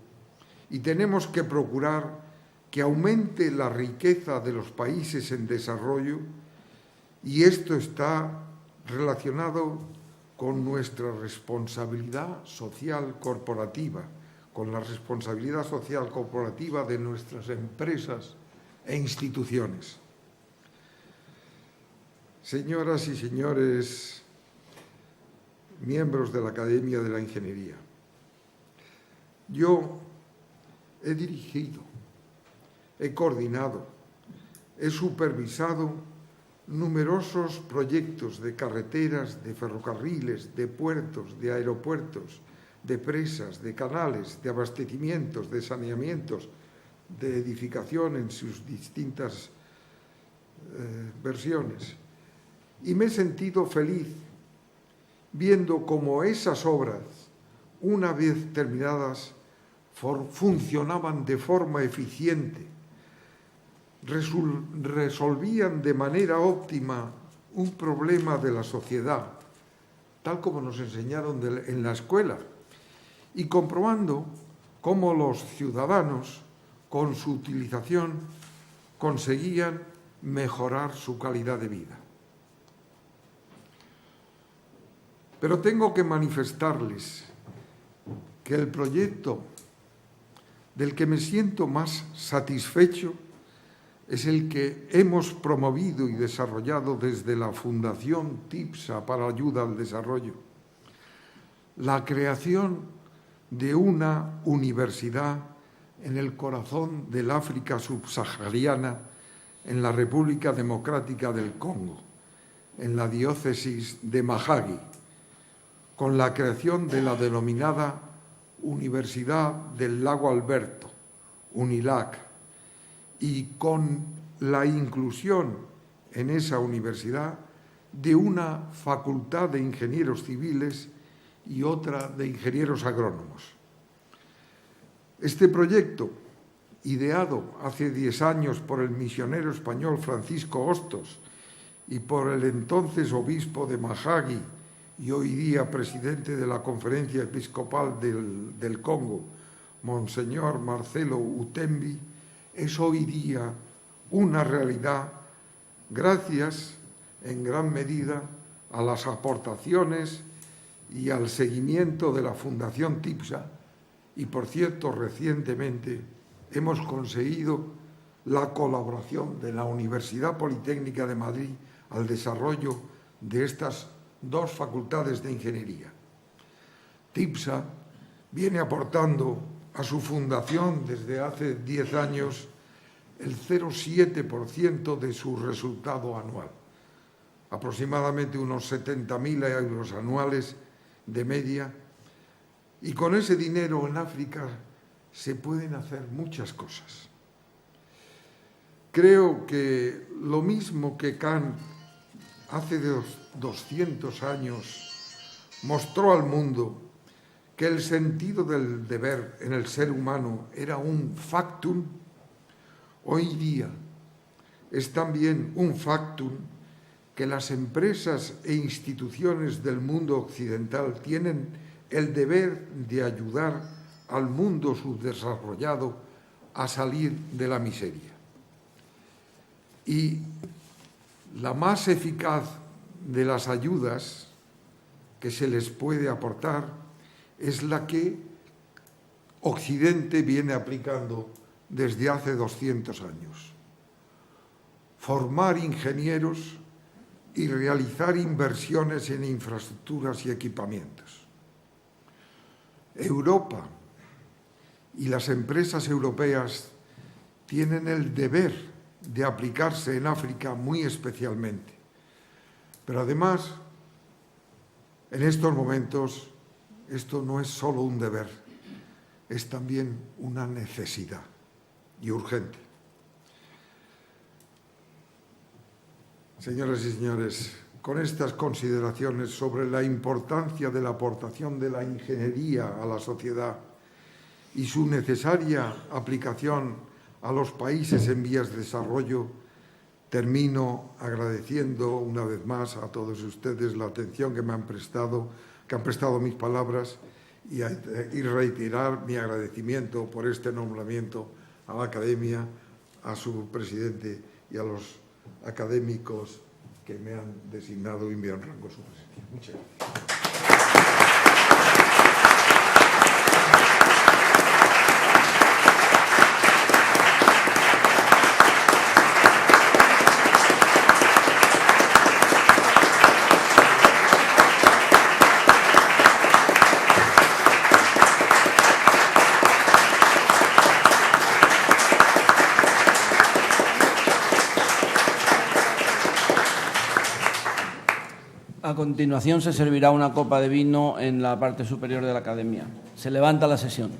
y tenemos que procurar que aumente la riqueza de los países en desarrollo y esto está relacionado con nuestra responsabilidad social corporativa, con la responsabilidad social corporativa de nuestras empresas e instituciones. Señoras y señores miembros de la Academia de la Ingeniería, yo he dirigido, he coordinado, he supervisado numerosos proyectos de carreteras, de ferrocarriles, de puertos, de aeropuertos, de presas, de canales, de abastecimientos, de saneamientos, de edificación en sus distintas versiones. Y me he sentido feliz viendo cómo esas obras, una vez terminadas, funcionaban de forma eficiente, resolvían de manera óptima un problema de la sociedad, tal como nos enseñaron en la escuela, y comprobando cómo los ciudadanos, con su utilización, conseguían mejorar su calidad de vida. Pero tengo que manifestarles que el proyecto del que me siento más satisfecho es el que hemos promovido y desarrollado desde la Fundación TIPSA para Ayuda al Desarrollo, la creación de una universidad en el corazón del África subsahariana, en la República Democrática del Congo, en la diócesis de Mahagi, con la creación de la denominada Universidad del Lago Alberto, UNILAC, y con la inclusión en esa universidad de una facultad de ingenieros civiles y otra de ingenieros agrónomos. Este proyecto, ideado hace 10 años por el misionero español Francisco Hostos y por el entonces obispo de Mahagi y hoy día presidente de la Conferencia Episcopal del Congo, Monseñor Marcelo Utembi, es hoy día una realidad gracias en gran medida a las aportaciones y al seguimiento de la Fundación TIPSA, y por cierto recientemente hemos conseguido la colaboración de la Universidad Politécnica de Madrid al desarrollo de estas dos facultades de ingeniería. TIPSA viene aportando a su fundación desde hace 10 años el 0,7% de su resultado anual, aproximadamente unos 70.000 euros anuales de media, y con ese dinero en África se pueden hacer muchas cosas. Creo que lo mismo que Kant hace 200 años mostró al mundo que el sentido del deber en el ser humano era un factum, hoy día es también un factum que las empresas e instituciones del mundo occidental tienen el deber de ayudar al mundo subdesarrollado a salir de la miseria. Y la más eficaz de las ayudas que se les puede aportar es la que Occidente viene aplicando desde hace 200 años. Formar ingenieros y realizar inversiones en infraestructuras y equipamientos. Europa y las empresas europeas tienen el deber de aplicarse en África muy especialmente. Pero además, en estos momentos, esto no es solo un deber, es también una necesidad y urgente. Señoras y señores, con estas consideraciones sobre la importancia de la aportación de la ingeniería a la sociedad y su necesaria aplicación a los países en vías de desarrollo, termino agradeciendo una vez más a todos ustedes la atención que han prestado mis palabras y reiterar mi agradecimiento por este nombramiento a la Academia, a su presidente y a los académicos que me han designado y me honran con su presencia. Muchas gracias. A continuación se servirá una copa de vino en la parte superior de la academia. Se levanta la sesión.